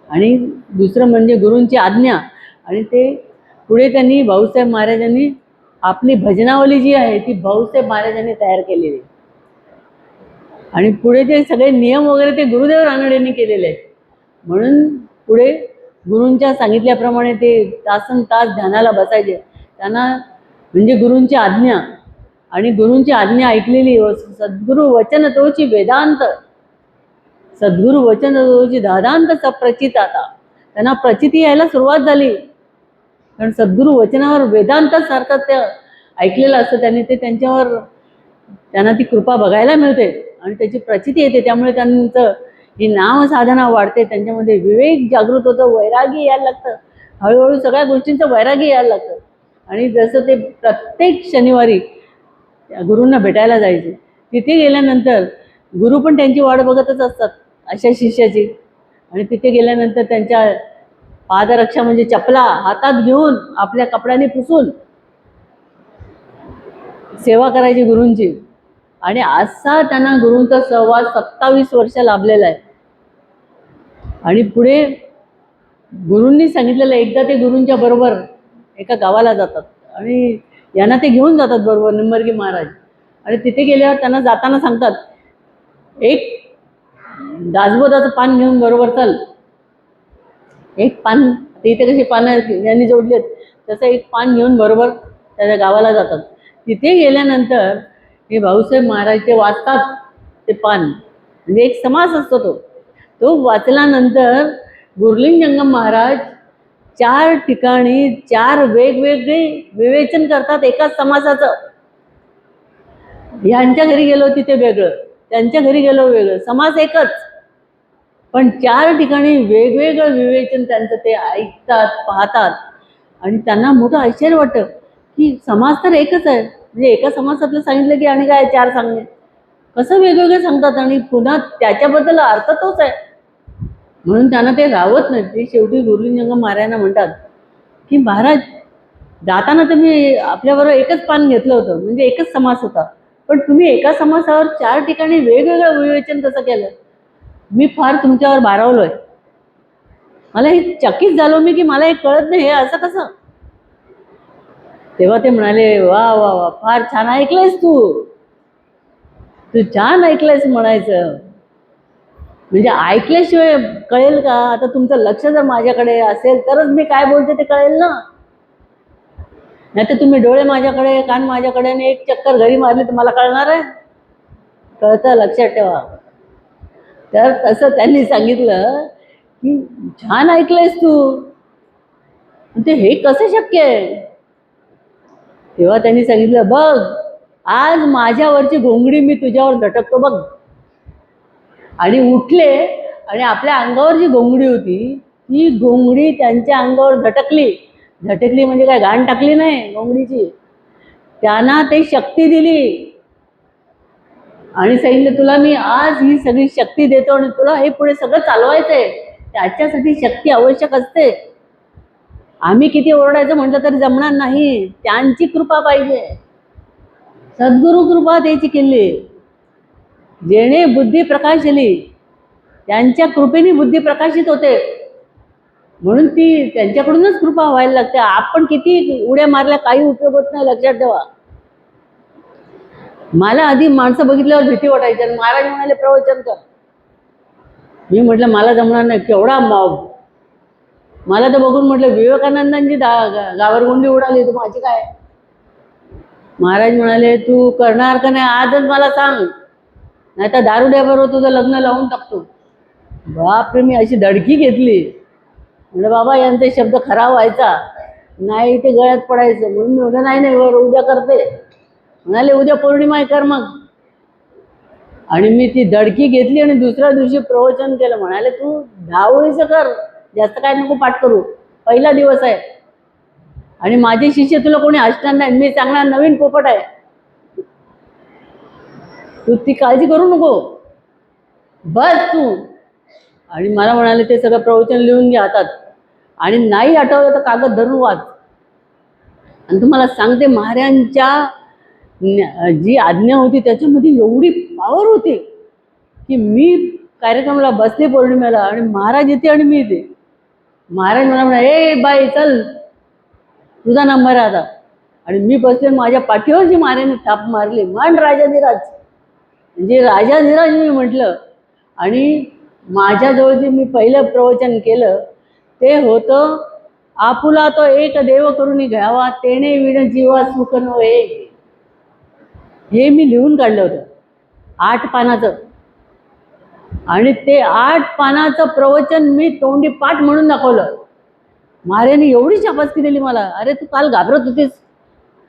आणि दुसरं म्हणजे गुरूंची आज्ञा. आणि ते पुढे त्यांनी भाऊसाहेब महाराजांनी आपली भजनावली जी आहे ती भाऊसाहेब महाराजांनी तयार केलेली आहे. आणि पुढे ते सगळे नियम वगैरे ते गुरुदेव रानडेंनी केलेले आहेत. म्हणून पुढे गुरूंच्या सांगितल्याप्रमाणे ते तासन तास ध्यानाला बसायचे. त्यांना म्हणजे गुरूंची आज्ञा आणि गुरूंची आज्ञा ऐकलेली सद्गुरु वचन तोची वेदांत, सद्गुरु वचन तोची दादांत सप्रचित. आता त्यांना प्रचिती यायला सुरुवात झाली. कारण सद्गुरु वचनावर वेदांत सारखं ते ऐकलेलं असतं त्यांनी, ते त्यांना ती कृपा बघायला मिळते आणि त्याची प्रचिती येते. त्यामुळे त्यांचं ही नाम साधना वाढते, त्यांच्यामध्ये विवेक जागृत होतं, वैरागी यायला लागतं, हळूहळू सगळ्या गोष्टींचं वैरागी यायला लागतं. आणि जसं ते प्रत्येक शनिवारी गुरूंना भेटायला जायचे, तिथे गेल्यानंतर गुरु पण त्यांची वाट बघतच असतात अशा शिष्याची. आणि तिथे गेल्यानंतर त्यांच्या पादरक्षा म्हणजे चपला हातात घेऊन आपल्या कपड्याने पुसून सेवा करायची गुरूंची. आणि असा त्यांना गुरूंचा सहवास 27 वर्ष लाभलेला आहे. आणि पुढे गुरूंनी सांगितलेलं एकदा ते गुरूंच्या बरोबर एका गावाला जातात आणि यांना ते घेऊन जातात बरोबर निंबर्गी महाराज. आणि तिथे गेल्यावर त्यांना जाताना सांगतात एक दासबोधाचं पान घेऊन बरोबर चल. एक पान, इथे कशी पानं यांनी जोडलेत तसं एक पान घेऊन बरोबर त्याच्या गावाला जातात. तिथे गेल्यानंतर हे भाऊसाहेब महाराज ते वाचतात ते पान, म्हणजे एक समास असतो तो वाचल्यानंतर गुरुलिंग महाराज 4 ठिकाणी 4 वेगवेगळे विवेचन करतात एकाच समासाचं. ह्यांच्या घरी गेलो तिथे वेगळं, त्यांच्या घरी गेलो वेगळं, समास एकच पण 4 ठिकाणी वेगवेगळं विवेचन त्यांचं ते ऐकतात, पाहतात. आणि त्यांना मोठं आश्चर्य वाटतं की समास तर एकच आहे, म्हणजे एका समासातलं सांगितलं की आणि काय 4 सांगणे, कसं वेगवेगळे सांगतात आणि पुन्हा त्याच्याबद्दल अर्थ तोच आहे. म्हणून त्यांना ते राहत नाही. ते शेवटी गुरुलिंग महाराजांना म्हणतात की महाराज, जाताना तुम्ही आपल्याबरोबर एकच पान घेतलं होतं, म्हणजे एकच समास होता, पण तुम्ही एका समासावर 4 ठिकाणी वेगवेगळं विवेचन कसं केलं? मी फार तुमच्यावर भारावलोय. मला हे चकित झालो मी की मला हे कळत नाही, हे असं कसं? तेव्हा ते म्हणाले, वा वा वा, फार छान ऐकलंयस तू छान ऐकलंयस म्हणायचं. म्हणजे ऐकल्याशिवाय कळेल का? आता तुमचं लक्ष जर माझ्याकडे असेल तरच मी काय बोलते ते कळेल ना. नाही तर तुम्ही डोळे माझ्याकडे, कान माझ्याकडे आणि एक चक्कर घरी मारली तर मला कळणार आहे? कळतं, लक्षात ठेवा. तर तसं त्यांनी सांगितलं की छान ऐकलंयस तू, ते हे कसं शक्य आहे? तेव्हा त्यांनी सांगितलं, बघ, आज माझ्यावरची घोंगडी मी तुझ्यावर झटकतो बघ. आणि उठले आणि आपल्या अंगावर जी घोंगडी होती ती घोंगडी त्यांच्या अंगावर झटकली म्हणजे काय, घाण टाकली नाही घोंगडीची. त्यांना ते शक्ती दिली आणि सांगितलं, तुला मी आज ही सगळी शक्ती देतो आणि तुला हे पुढे सगळं चालवायचंय. त्याच्यासाठी शक्ती आवश्यक असते. आम्ही किती ओरडायचं म्हटलं तरी जमणार नाही, त्यांची कृपा पाहिजे. सद्गुरु कृपा त्याची केली, जेणे बुद्धी प्रकाशली, त्यांच्या कृपेने बुद्धी प्रकाशित होते. म्हणून ती त्यांच्याकडूनच कृपा व्हायला लागते. आपण किती उड्या मारल्या काही उपयोग होत नाही, लक्षात ठेवा. मला आधी माणसं बघितल्यावर भीती वाटायची आणि महाराज म्हणाले प्रवचन कर. मी म्हटलं मला जमणार नाही, केवढा मॉब. मला तर बघून म्हटलं विवेकानंदांची गावरगुंडी उडाली, तू माझी काय? महाराज म्हणाले, तू करणार का नाही आजच मला सांग, नाही तर दारुड्याबरोबर तुझं लग्न लावून टाकतो. बापरे, मी अशी धडकी घेतली. म्हणजे बाबा यांचे शब्द खरा व्हायचा नाही, ते गळ्यात पडायचं. म्हणून मी म्हटलं नाही उद्या करते. म्हणाले उद्या पौर्णिमा आहे, कर मग. आणि मी ती धडकी घेतली आणि दुसऱ्या दिवशी प्रवचन केलं. म्हणाले तू 10 ओळीचं कर, जास्त काय नको पाठ करू, पहिला दिवस आहे. आणि माझे शिष्य तुला कोणी असणार नाही, मी चांगला नवीन पोपट आहे, तू ती काळजी करू नको, बस तू. आणि मला म्हणाले ते सगळं प्रवचन लिहून घे हातात, आणि नाही आठवलं तर कागद धरून वाच. आणि तुम्हाला सांगते, महाराजांच्या जी आज्ञा होती त्याच्यामध्ये एवढी पावर होती की मी कार्यक्रमाला बसले पौर्णिमेला आणि महाराज येते आणि मी येते. महाराज मला म्हणा, ए बाई चल, तुझा नंबर आहे आता. आणि मी बसले, माझ्या पाठीवर जी महाराजांनी थाप मारली, मान राजाधिराज, म्हणजे राजाधिराज मी म्हटलं. आणि माझ्याजवळ जे मी पहिलं प्रवचन केलं ते होतं, आपुला तो एक देव करून घ्यावा, तेने विण जीवा सुख नो एक. हे मी लिहून काढलं होतं 8 पानाचं. आणि ते 8 पानाचं प्रवचन मी तोंडी पाठ म्हणून दाखवलं. महाराजांनी एवढी शाबासकी दिली मला, अरे तू काल घाबरत होतीस,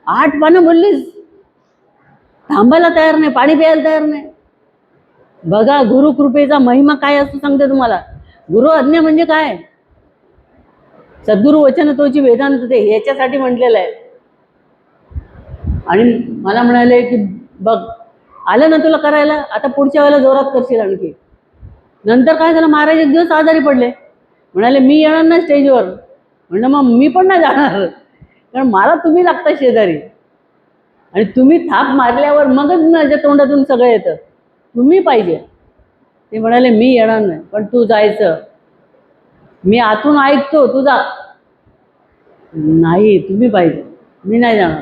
8 पानं बोललीस, थांबायला तयार नाही, पाणी प्यायला तयार नाही. बघा गुरुकृपेचा महिमा काय असतो सांगते तुम्हाला. गुरु आज्ञा म्हणजे काय? सद्गुरु वचन तोची वेदांत ते ह्याच्यासाठी म्हटलेलं आहे. आणि मला म्हणाले की बघ, आलं ना तुला करायला, आता पुढच्या वेळेला जोरात करशील आणखी. नंतर काय झालं, महाराज एक दिवस आजारी पडले. म्हणाले मी येणार ना स्टेजवर. म्हणलं मग मी पण नाही जाणार, कारण मला तुम्ही लागता शेजारी, आणि तुम्ही थाप मारल्यावर मगच माझ्या तोंडातून सगळं येतं, तुम्ही पाहिजे. ते म्हणाले मी येणार नाही, पण तू जायचं, मी आतून ऐकतो, तू जा. नाही, तुम्ही पाहिजे, मी नाही जाणार.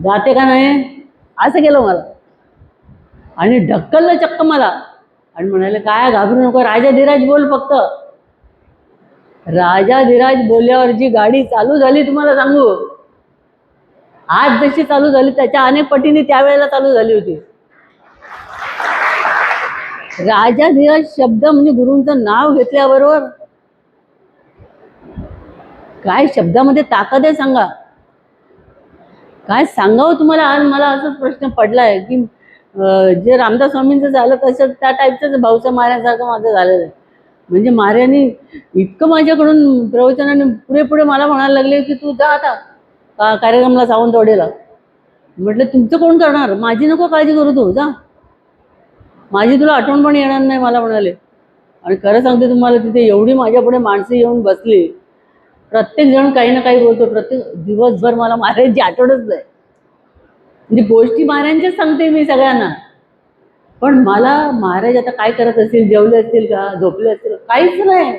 जाते का नाही असं केलं मला, आणि ढक्कललं चक्क मला. आणि म्हणाले काय घाबरू नको, राजाधिराज बोल फक्त. राजाधिराज बोलल्यावर जी गाडी चालू झाली तुम्हाला सांगू, आज जशी चालू झाली त्याच्या अनेक पटीने त्यावेळेला चालू झाली होती. राजाधिराज शब्द म्हणजे गुरूंचं नाव घेतल्याबरोबर काय शब्दामध्ये ताकद आहे सांगा. काय सांगावं तुम्हाला. आज मला असाच प्रश्न पडलाय की जे रामदास स्वामींचं झालं तसं त्या टाईपचंच भाऊचं महाराजांसारखं माझं झालेलं आहे. म्हणजे महाराजांनी इतकं माझ्याकडून प्रवचनाने पुढे पुढे मला म्हणायला लागले की तू जा आता कार्यक्रमाला सावंतवाडीला. म्हटलं तुमचं कोण करणार, माझी नको काळजी करू, तू जा, माझी तुला आठवण पण येणार नाही. मला म्हणाले आणि खरं सांगते तुम्हाला, तिथे एवढी माझ्यापुढे माणसं येऊन बसली, प्रत्येक जण काही ना काही बोलतो, प्रत्येक दिवसभर मला महाराजांची आठवणच नाही. म्हणजे गोष्टी महाराजांच्याच सांगते मी सगळ्यांना, पण मला महाराज आता काय करत असतील, जेवले असतील का, झोपले असतील, काहीच नाही.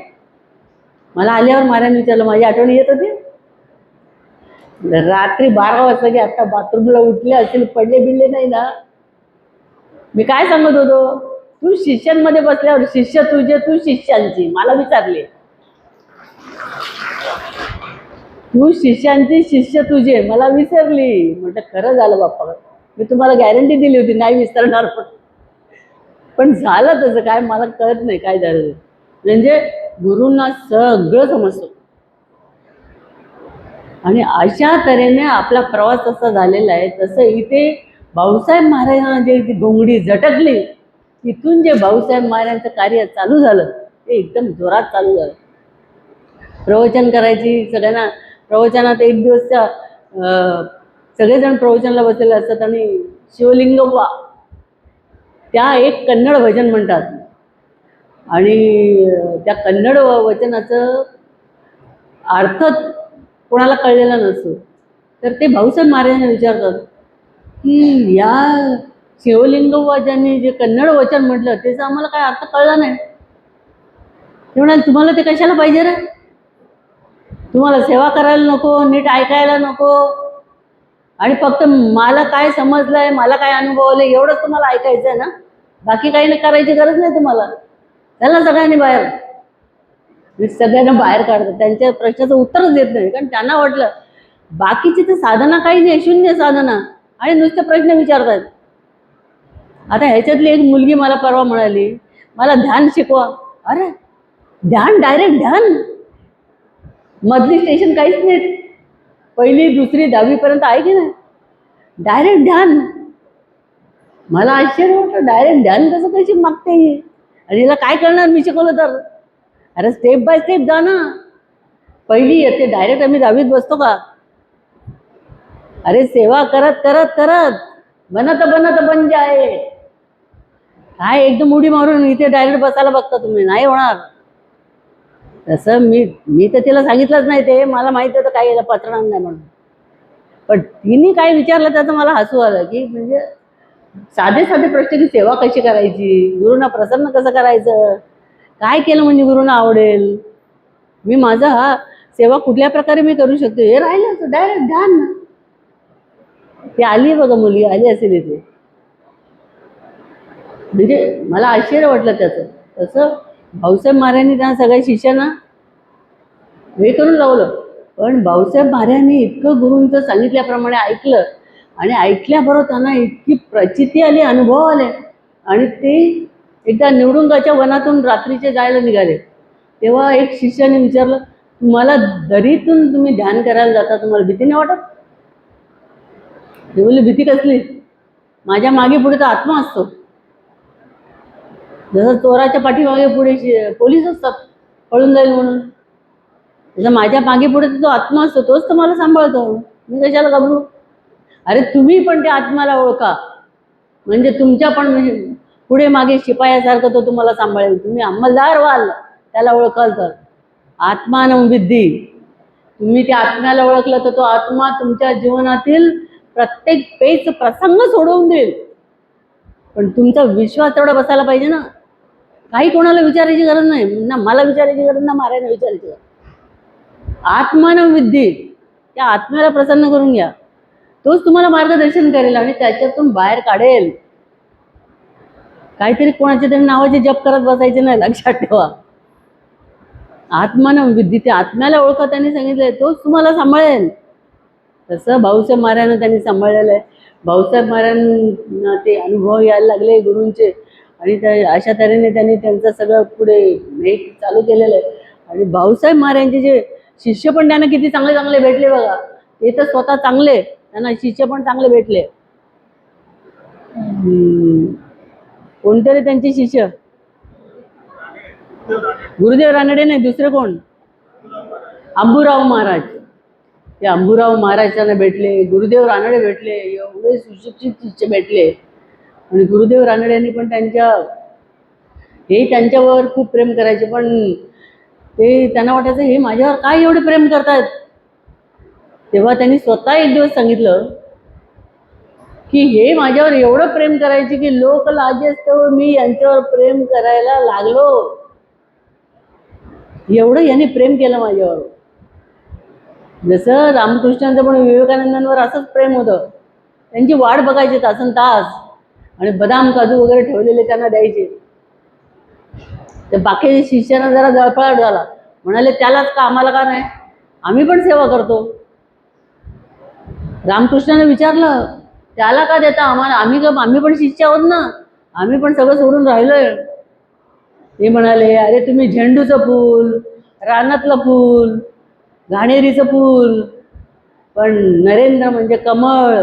मला आल्यावर महाराजांनी विचारलं, माझी आठवण येत होती? रात्री 12 वाजता की आता बाथरूमला उठले असतील, पडले बिडले नाही ना. मी काय सांगत होतो, तू शिष्यांमध्ये बसल्यावर शिष्य तुझे, तू शिष्यांची, मला विचारले, तू शिष्यांची, शिष्य तुझे, मला विसरली. म्हटलं खरं झालं बाप्पा, मी तुम्हाला गॅरंटी दिली होती नाही विसरणार, पण झालं तसं काय मला कळत नाही काय झालं. म्हणजे गुरूंना सगळं समजतं. आणि अशा तऱ्हेने आपला प्रवास असा झालेला आहे. तसं इथे भाऊसाहेब महाराजांना जी घोंगडी झटकली, इथून जे भाऊसाहेब महाराजांचं कार्य चालू झालं ते एकदम जोरात चालू झालं. प्रवचन करायची सगळ्यांना, प्रवचनात एक दिवस सगळेजण प्रवचनाला बसलेले असतात आणि शिवलिंगव्वा त्या एक कन्नड भजन म्हणतात. आणि त्या कन्नड वचनाचं अर्थ कोणाला कळलेला नसतो, तर ते भाऊसाहेब महाराजांना विचारतात की या शिवलिंगव्वा ज्यांनी जे कन्नड वचन म्हटलं त्याचा आम्हाला काय अर्थ कळला नाही. ते म्हणाले, तुम्हाला ते कशाला पाहिजे रे, तुम्हाला सेवा करायला नको, नीट ऐकायला नको, आणि फक्त मला काय समजलंय, मला काय अनुभवलंय एवढंच तुम्हाला ऐकायचं आहे ना, बाकी काही नाही करायची गरज नाही तुम्हाला. त्याला सगळ्यांनी बाहेर, सगळ्यांना बाहेर काढतात. त्यांच्या प्रश्नाचं उत्तरच देत नाही, कारण त्यांना वाटलं बाकीची तर साधना काही नाही, शून्य साधना, आणि नुसते प्रश्न विचारतात. आता ह्याच्यातली एक मुलगी मला परवा म्हणाली, मला ध्यान शिकवा. अरे ध्यान, डायरेक्ट ध्यान, मधली स्टेशन काहीच नाही, 1ली 2री 10वी पर्यंत आहे की नाही, डायरेक्ट ध्यान. मला आश्चर्य वाटलं, डायरेक्ट ध्यान कसं कशी मागते ही, आणि हिला काय करणार मी शिकवलं तर. अरे स्टेप बाय स्टेप जा ना, 1ली येते डायरेक्ट आम्ही 10वीत बसतो का. अरे सेवा करत करत करत बनत बनत बन जाए. काय एकदम उडी मारून इथे डायरेक्ट बसायला बघता तुम्ही, नाही होणार. तसं मी तर तिला सांगितलंच नाही, ते मला माहिती होतं काय याला पचणार नाही म्हणून, पण तिने काय विचारलं त्याचं मला हसू आलं. की म्हणजे साधे साधे प्रश्न, की सेवा कशी करायची, गुरुंना प्रसन्न कसं करायचं, काय केलं म्हणजे गुरुंना आवडेल, मी माझा हा सेवा कुठल्या प्रकारे मी करू शकतो, हे राहिलं डायरेक्ट ध्यान. ती आली बघा, मुलगी आली असेल इथे. म्हणजे मला आश्चर्य वाटलं त्याचं. तसं भाऊसाहेब महाराजांनी त्या सगळ्या शिष्यांना हे करून लावलं, पण भाऊसाहेब महाराजांनी इतकं गुरूंचं सांगितल्याप्रमाणे ऐकलं, आणि ऐकल्याबरोबर त्यांना इतकी प्रचिती आली, अनुभव आले, आणि ते एकदा निवडुंगाच्या वनातून रात्रीचे जायला निघाले. तेव्हा एक शिष्याने विचारलं, तुम्हाला दरीतून तुम्ही ध्यान करायला जाता, तुम्हाला भीती नाही वाटत? ते बोलले, भीती कसली, माझ्या मागे पुढे तर आत्मा असतो. जसं चोराच्या पाठीमागे पुढे पोलीस असतात पळून जाईल म्हणून, तसं माझ्या मागे पुढे तो आत्मा असतो, तोच तर मला सांभाळतो, मी कशाला घाबरू. अरे तुम्ही पण त्या आत्म्याला ओळखा, म्हणजे तुमच्या पण पुढे मागे शिपायासारखं तो तुम्हाला सांभाळेल. तुम्ही अंमलदार व्हाल त्याला ओळखाल तर. आत्मानं विद्धी, तुम्ही त्या आत्म्याला ओळखलं तर तो आत्मा तुमच्या जीवनातील प्रत्येक पेच प्रसंग सोडवून देईल. पण तुमचा विश्वास तेवढा बसायला पाहिजे ना. काही कोणाला विचारायची गरज नाही, ना मला विचारायची गरज, ना मारायला विचारायची गरज. आत्मानं विद्धी, त्या आत्म्याला प्रसन्न करून घ्या, तोच तुम्हाला मार्गदर्शन करेल आणि त्याच्यातून बाहेर काढेल. काहीतरी कोणाच्या तरी नावाचे जप करत बसायचे नाही, लक्षात ठेवा. आत्मानं विद्धी, त्या आत्म्याला ओळखा, त्यांनी सांगितलंय, तोच तुम्हाला सांभाळेल. तसं भाऊसाहेब महाराजांना त्यांनी सांभाळलेलं आहे. भाऊसाहेब महाराजांना ते अनुभव यायला लागले गुरूंचे, आणि त्या अशा तऱ्हेने त्यांनी त्यांचं सगळं पुढे हे चालू केलेलं आहे. आणि भाऊसाहेब महाराजांचे जे शिष्य पण त्यांना किती चांगले चांगले भेटले बघा. ते तर स्वतः चांगले, त्यांना शिष्य पण चांगले भेटले. कोणतरी त्यांचे शिष्य, गुरुदेव रानडे नाही, दुसरे कोण, अंबुराव महाराज. ते अंबुराव महाराज त्यांना भेटले, गुरुदेव रानडे भेटले, एवढे सुशिक्षित शिष्य भेटले. आणि गुरुदेव रानडे यांनी पण त्यांच्या ते त्यांच्यावर खूप प्रेम करायचे, पण ते त्यांना वाटायचं हे माझ्यावर काय एवढे प्रेम करतायत. तेव्हा त्यांनी स्वतः एक दिवस सांगितलं की हे माझ्यावर एवढं प्रेम करायचे की लोक लाजेस्तव मी यांच्यावर प्रेम करायला लागलो. एवढं यांनी प्रेम केलं माझ्यावर. जसं रामकृष्णांचं पण विवेकानंदांवर असंच प्रेम होतं. त्यांची वाट बघायची तासन तास आणि बदाम काजू वगैरे ठेवलेले त्यांना द्यायचे. तर बाकी शिष्यानं जरा जळफळाट झाला, म्हणाले त्यालाच का आम्हाला का नाही, आम्ही पण सेवा करतो. रामकृष्णाने विचारलं त्याला का देता आम्हाला, आम्ही पण शिष्य आहोत ना, आम्ही पण सगळं सोडून राहिलोय. ते म्हणाले अरे तुम्ही झेंडूचं फूल, रानातलं फूल, घाणेरीचं फूल, पण नरेंद्र म्हणजे कमळ,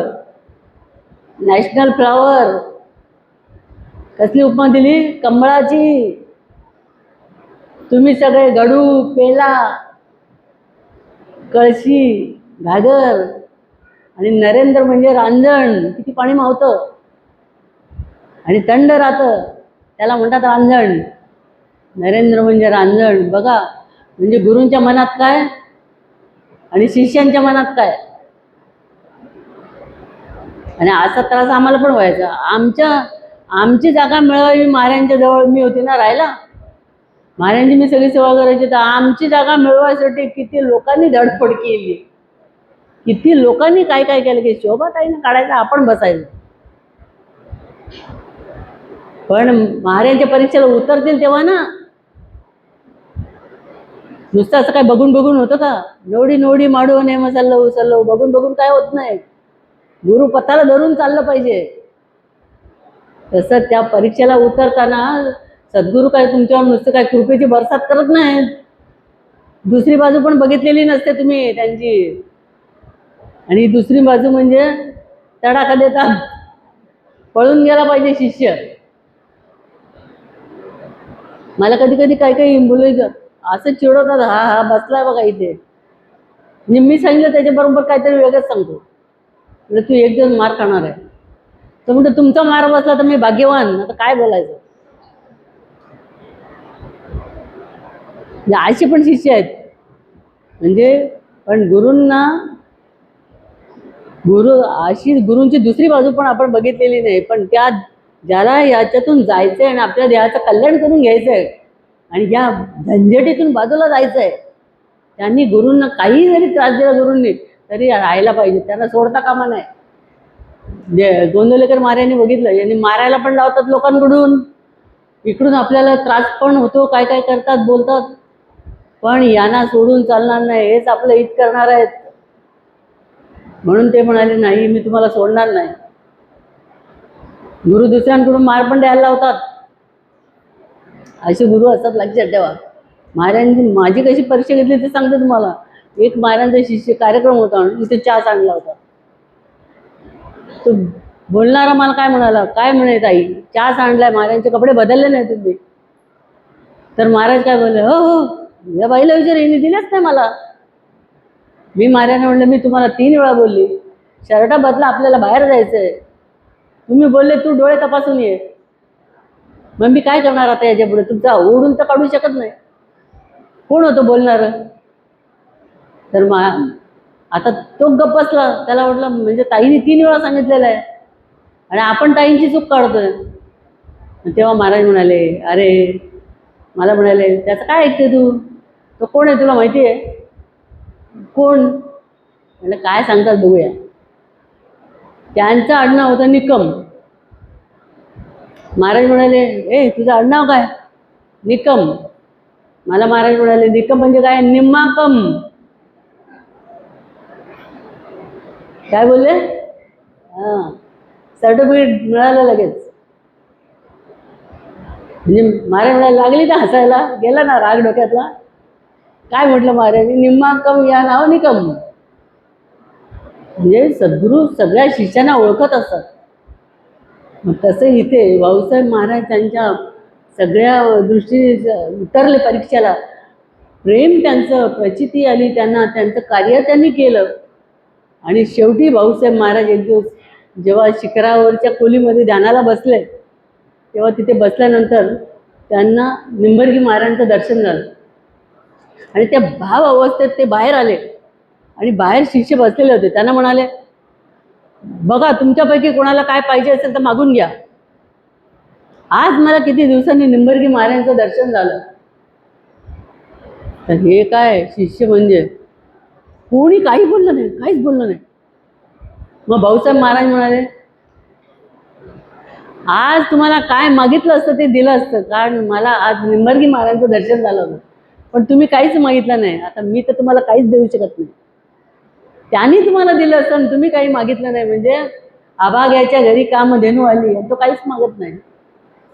नॅशनल फ्लॉवर. कसली उपमा दिली, कमळाची. तुम्ही सगळे गडू, पेला, कळशी, घागर, आणि नरेंद्र म्हणजे रांजण. किती पाणी मावतं आणि थंड राहतं, त्याला म्हणतात रांजण. नरेंद्र म्हणजे रांजण. बघा म्हणजे गुरूंच्या मनात काय आणि शिष्यांच्या मनात काय. आणि असा त्रास आम्हाला पण व्हायचा. आमची जागा मिळावी महाराजांच्या जवळ मी होती ना राहायला, महाराजांची मी सगळी सेवा करायची, तर आमची जागा मिळवायसाठी किती लोकांनी धडपड केली, किती लोकांनी काय काय केलं की शोभाताईनं काढायचं, आपण बसायचं. पण महाराजांच्या परीक्षेला उतरतील तेव्हा ना, नुसतं असं काय बघून बघून होतं का. नोडी नोडी माडू ने मसल्लो सल्लो, बघून बघून काय होत नाही. गुरु पथाला धरून चाललं पाहिजे. तसं त्या परीक्षेला उतरताना सद्गुरू काय तुमच्यावर नुसतं काय कृपेची बरसात करत नाहीत, दुसरी बाजू पण बघितलेली नसते तुम्ही त्यांची. आणि दुसरी बाजू म्हणजे तडाखा देतात, पळून गेला पाहिजे शिष्य. मला कधी कधी काय काही मुलं असं चिडवतात, हा हा बसलाय बघा इथे, मी सांगितलं त्याच्याबरोबर काहीतरी वेगळंच सांगतो. म्हणजे तू एक दिवस मार खाणार आहे. तर म्हणतो तुमचा मार बसला तर मी भाग्यवान, आता काय बोलायचं. असे पण शिष्य आहेत. म्हणजे पण गुरूंना गुरूंची दुसरी बाजू पण आपण बघितलेली नाही. पण त्या ज्याला याच्यातून जायचंय आणि आपल्या देहाचं कल्याण करून घ्यायचंय आणि या झंझटीतून बाजूला जायचंय, त्यांनी गुरूंना काही जरी त्रास दिला गुरूंनी तरी राहायला पाहिजे, त्यांना सोडता कामा नाही. गोंदवलेकर महाराजांनी बघितलं, यांनी मारायला पण लावतात लोकांकडून, इकडून आपल्याला त्रास पण होतो, काय काय करतात बोलतात, पण यांना सोडून चालणार नाही, हेच आपलं हित करणार आहेत. म्हणून ते म्हणाले नाही मी तुम्हाला सोडणार नाही. गुरु दुसऱ्यांकडून मार पण द्यायला लावतात. असे गुरु असतात, लक्षात ठेवा. महाराजांनी माझी कशी परीक्षा घेतली ते सांगते तुम्हाला. एक महाराजांचा शिष्य कार्यक्रम होता, इथे चहा सांगला होता. तो बोलणारा मला काय म्हणाला, काय म्हणे ताई चहा सांडलाय, महाराजांचे कपडे बदलले नाही तुम्ही. तर महाराज काय बोलले, हो हो या बाईला विचार, हिने दिलेच नाही मला. मी महाराजांना म्हणलं मी तुम्हाला 3 वेळा बोलली शर्टा बदला, आपल्याला बाहेर जायचंय. तुम्ही बोलले तू डोळे तपासून ये. मग मी काय करणार आता याच्या पुढे, तुमचा ओढून तर काढू शकत नाही. कोण होतं बोलणार. तर आता तो गप्प बसला. त्याला वाटलं म्हणजे ताईने 3 वेळा सांगितलेलं आहे आणि आपण ताईंची चूक काढतोय. तेव्हा महाराज म्हणाले, अरे मला म्हणाले त्याचं काय ऐकते तू, तो कोण आहे तुला माहिती आहे. कोण म्हणजे काय सांगतात बघूया. त्यांचं आडनाव होतं निकम. महाराज म्हणाले ए तुझं आडनाव काय, निकम. मला महाराज म्हणाले निकम म्हणजे काय, निम्माकम. काय बोलले, हां सर्टिफिकेट मिळालं लगेच. म्हणजे महाराज म्हणाले लागली ना हसायला, गेला ना राग डोक्यातला. काय म्हटलं महाराज, निम्माकम या नाव निकम. म्हणजे सद्गुरू सगळ्या शिष्यांना ओळखत असतात. मग तसं इथे भाऊसाहेब महाराज त्यांच्या सगळ्या दृष्टीने उतरले परीक्षेला. प्रेम त्यांचं, प्रचिती आली त्यांना, त्यांचं कार्य त्यांनी केलं. आणि शेवटी भाऊसाहेब महाराज एक दिवस जेव्हा शिखरावरच्या खोलीमध्ये ध्यानाला बसले, तेव्हा तिथे बसल्यानंतर त्यांना निंबर्गी महाराजांचं दर्शन झालं आणि त्या भाव अवस्थेत ते बाहेर आले आणि बाहेर शिष्य बसलेले होते. त्यांना म्हणाले, बघा तुमच्यापैकी कोणाला काय पाहिजे असेल तर मागून घ्या. आज मला किती दिवसांनी निंबर्गी महाराजांचं दर्शन झालं. तर हे काय शिष्य म्हणजे कोणी काही बोललं नाही, काहीच बोललं नाही. मग भाऊसाहेब महाराज म्हणाले, आज तुम्हाला काय मागितलं असतं ते दिलं असतं, कारण मला आज निंबर्गी महाराजांचं दर्शन झालं होतं, पण तुम्ही काहीच मागितलं नाही. आता मी तर तुम्हाला काहीच देऊ शकत नाही. त्यांनी तुम्हाला दिलं असतं आणि तुम्ही काही मागितलं नाही. म्हणजे अभाग्याच्या घरी कामधेनू आली आणि तो काहीच मागत नाही.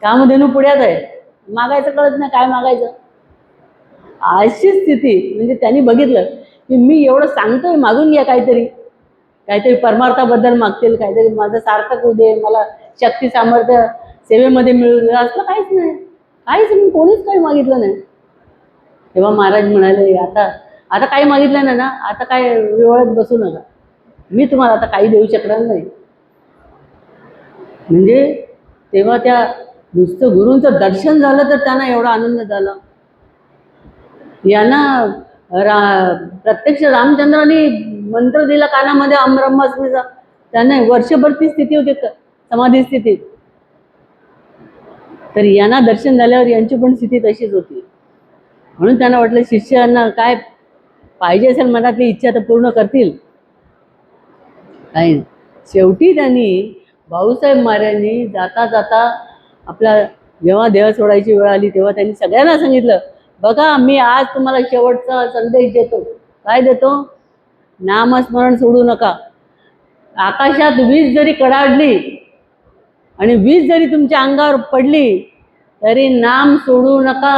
कामधेनू पुढ्यात आहे, मागायचं कळत नाही काय मागायचं. अशी स्थिती. म्हणजे त्यांनी बघितलं की मी एवढं सांगतोय, मागून घ्या काहीतरी, काहीतरी परमार्थाबद्दल मागतील, काहीतरी माझं सार्थक होऊ दे, मला शक्ती सामर्थ्य सेवेमध्ये मिळू दे, असलं काहीच नाही. काहीच मी कोणीच काही मागितलं नाही. तेव्हा महाराज म्हणाले, आता काही मागितलं नाही ना, आता काय विवळत बसू नका, मी तुम्हाला आता काही देऊ शकणार नाही. म्हणजे तेव्हा त्या नुसतं गुरूंचं दर्शन झालं तर त्यांना एवढा आनंद झाला. यांना प्रत्यक्ष रामचंद्रांनी मंत्र दिला कानामध्ये अमब्रह्मास्मीचा. त्यांना वर्षभर ती स्थिती होती, समाधी स्थितीत. तर यांना दर्शन झाल्यावर यांची पण स्थिती तशीच होती. म्हणून त्यांना वाटलं शिष्यांना काय पाहिजे असेल मनातली इच्छा तर पूर्ण करतील. काही शेवटी त्यांनी भाऊसाहेब महाराजांनी जाता जाता आपला जेव्हा देह सोडायची वेळ आली तेव्हा त्यांनी सगळ्यांना सांगितलं, बघा मी आज तुम्हाला शेवटचा संदेश देतो. काय देतो? नामस्मरण सोडू नका. आकाशात वीज जरी कडाडली आणि वीज जरी तुमच्या अंगावर पडली तरी नाम सोडू नका.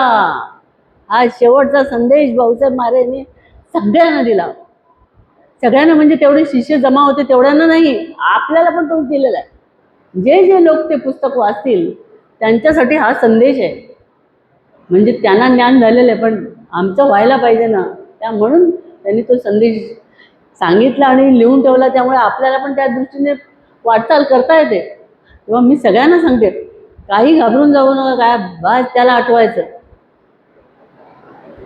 हा शेवटचा संदेश भाऊसाहेब महाराजांनी सगळ्यांना दिला. सगळ्यांना म्हणजे तेवढे शिष्य जमा होते तेवढ्यांना नाही, आपल्याला पण तो दिलेला आहे. जे जे लोक ते पुस्तक वाचतील त्यांच्यासाठी हा संदेश आहे. म्हणजे त्यांना ज्ञान झालेलं आहे, पण आमचं व्हायला पाहिजे ना, त्या म्हणून त्यांनी तो संदेश सांगितला आणि लिहून ठेवला. त्यामुळे आपल्याला पण त्या दृष्टीने वाटचाल करता येते. तेव्हा मी सगळ्यांना सांगते, काही घाबरून जाऊ नका. काय बस त्याला आठवायचं,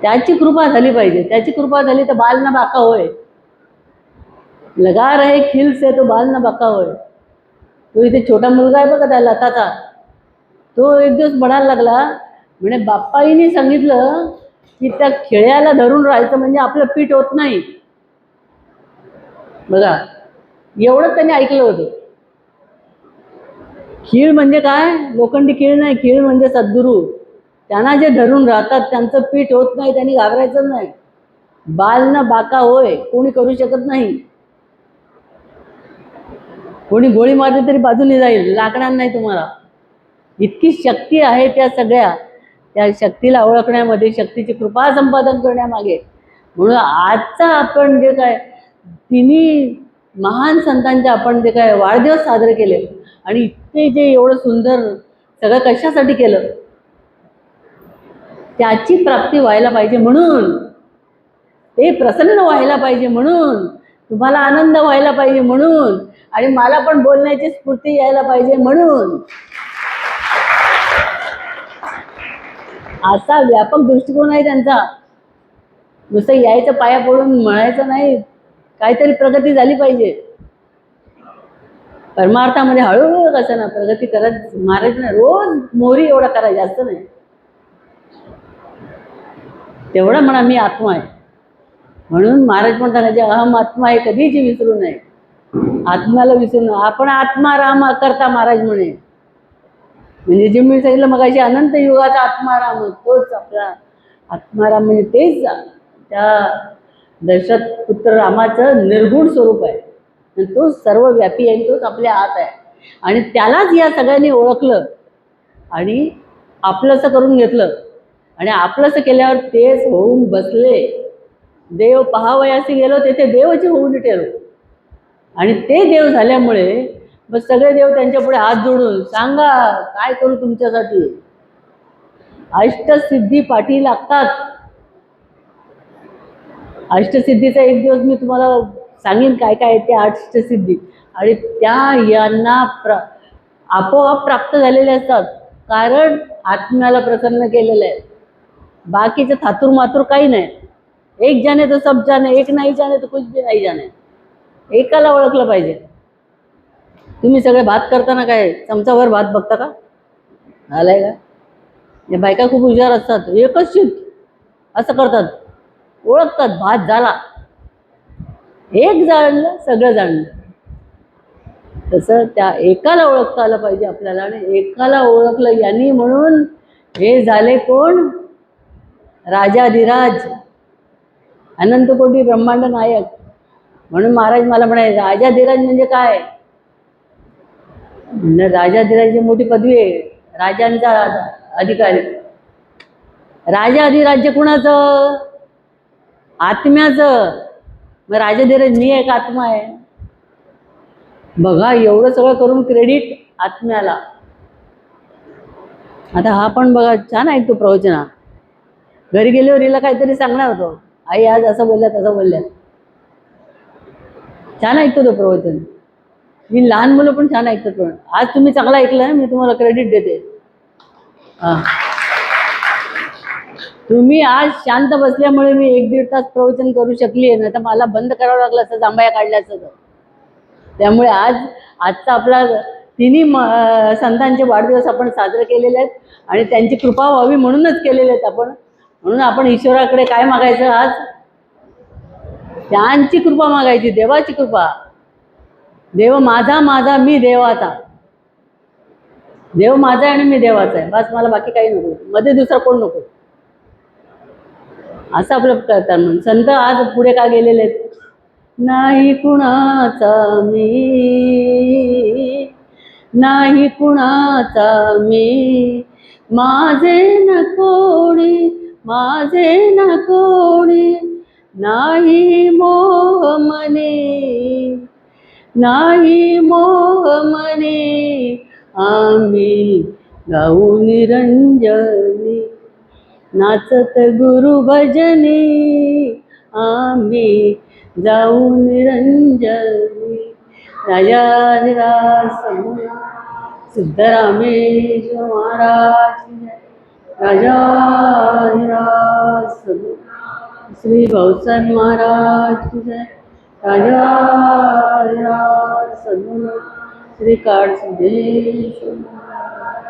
त्याची कृपा झाली पाहिजे. त्याची कृपा झाली तर बाल न बाका होय. लगा रहे खिल से तो बाल न बाका होय. तो इथे छोटा मुलगा आहे बघा त्या लताचा, तो एक दिवस म्हणायला लागला, म्हणे बाप्पाईने सांगितलं की त्या खेळ्याला धरून राहायचं म्हणजे आपलं पीठ होत नाही. बघा एवढं त्यांनी ऐकलं होतं. खीळ म्हणजे काय? लोखंडी खीळ नाही, खीळ म्हणजे सद्गुरू. त्यांना जे धरून राहतात त्यांचं पीठ होत नाही, त्यांनी घाबरायचं नाही. बाल न बाका होय कोणी करू शकत नाही. कोणी गोळी मारली तरी बाजूने जाईल, लागणार नाही तुम्हाला. इतकी शक्ती आहे त्या सगळ्या, त्या शक्तीला ओळखण्यामध्ये, शक्तीची कृपा संपादन करण्यामागे. म्हणून आजचा आपण जे काय तिन्ही महान संतांचे आपण जे काय वाढदिवस साजरे केले आणि इतके जे एवढं सुंदर सगळं कशासाठी केलं, त्याची प्राप्ती व्हायला पाहिजे म्हणून, ते प्रसन्न व्हायला पाहिजे म्हणून, तुम्हाला आनंद व्हायला पाहिजे म्हणून, आणि मला पण बोलण्याची स्फूर्ती यायला पाहिजे म्हणून. असा व्यापक दृष्टिकोन आहे त्यांचा. नुसतं यायचं पाया पडून म्हणायचं नाही, काहीतरी प्रगती झाली पाहिजे. परमार्थामध्ये हळूहळू कसं ना प्रगती करत महाराज नाही, रोज मोहरी एवढा करा, जास्त नाही. तेवढं म्हणा मी आत्मा आहे. म्हणून महाराज पण सांगायचे, अहम आत्मा आहे, कधीच विसरू नये. आत्म्याला विसरू नये. आपण आत्मा राम करता महाराज म्हणे. म्हणजे जे मी सांगितलं मग अशी अनंत युगाचा आत्माराम, तोच आपला आत्माराम. म्हणजे तेच त्या दशरथ पुत्र रामाचं निर्गुण स्वरूप आहे. आणि तो सर्वव्यापी आहे, तोच आपल्या आत आहे. आणि त्यालाच या सगळ्यांनी ओळखलं आणि आपलंसं करून घेतलं. आणि आपलंसं केल्यावर तेच होऊन बसले. देव पहावयासी गेलो तेथे देवच होऊन ठेवलो. आणि ते देव झाल्यामुळे मग सगळे देव त्यांच्या पुढे हात जोडून, सांगा काय करू तुमच्यासाठी. अष्टसिद्धी पाठी लागतात. अष्टसिद्धीचा एक दिवस मी तुम्हाला सांगेन काय काय ते अष्टसिद्धी. आणि त्या यांना आपोआप प्राप्त झालेल्या असतात. कारण आत्म्याला प्रसन्न केलेलं आहे. बाकीचं थातूर मातूर काही नाही. एक जाने तो सब जाने, एक नाही जाने तो कुछ भी नाही जाने. एकाला ओळखलं पाहिजे. तुम्ही सगळे भात करताना काय चमचावर भात बघता का? आलाय का? या बायका खूप हुशार असतात. एकच शीट असं करतात, ओळखतात भात झाला. एक जाणलं सगळं जाणलं. तसं त्या एकाला ओळखता आलं पाहिजे आपल्याला. आणि एकाला ओळखलं यांनी म्हणून हे झाले कोण? राजाधिराज, अनंत कोटी ब्रह्मांड नायक. म्हणून महाराज मला म्हणाले राजाधिराज म्हणजे काय? राजाधिराज मोठी पदवी आहे, राजांचा अधिकारी. राजाधिराज्य कुणाचं? आत्म्याचं. मग राजाधिराज मी एक आत्मा आहे. बघा एवढं सगळं करून क्रेडिट आत्म्याला. आता हा पण बघा छान ऐकतो प्रवचना. घरी गेल्यावर हिला काहीतरी सांगणार होतो, आई आज असं बोलल्या तसं बोलल्या. छान ऐकतो तो प्रवचन. मी लहान मुलं पण छान ऐकतात. पण आज तुम्ही चांगलं ऐकलं, मी तुम्हाला क्रेडिट देते. तुम्ही आज शांत बसल्यामुळे मी 1-1.5 तास प्रवचन करू शकली आहे. नाही तर मला बंद करावं लागलं असतं, जांभया काढल्या असतं. त्यामुळे आजचा आपला तिन्ही संतांचे वाढदिवस आपण साजरे केलेले आहेत. आणि त्यांची कृपा व्हावी म्हणूनच केलेले आहेत आपण. म्हणून आपण ईश्वराकडे काय मागायचं आज? त्यांची कृपा मागायची, देवाची कृपा. देव माझा माझा मी देवाचा. देव माझा आहे आणि मी देवाचा आहे. बस मला बाकी काही नको, मध्ये दुसरा कोण नको. असं आपलं करतात. म्हणून संत आज पुढे का गेलेले आहेत? नाही कुणाचा मी, नाही कुणाचा मी, माझे न कोणी, माझे न कोणी, नाही मोह मने, नाही मोह मने, आम्ही गाऊ निरंजनी, नाचत गुरु भजनी, आम्ही जाऊ निरंजनी. राजाधिराज सिद्धरामेश्वर महाराज की जय. राजाधिराज श्री भाऊसाहेब महाराज की जय. राजाधिराज सद्गुरू श्री काळसिद्धेश्वर महाराज.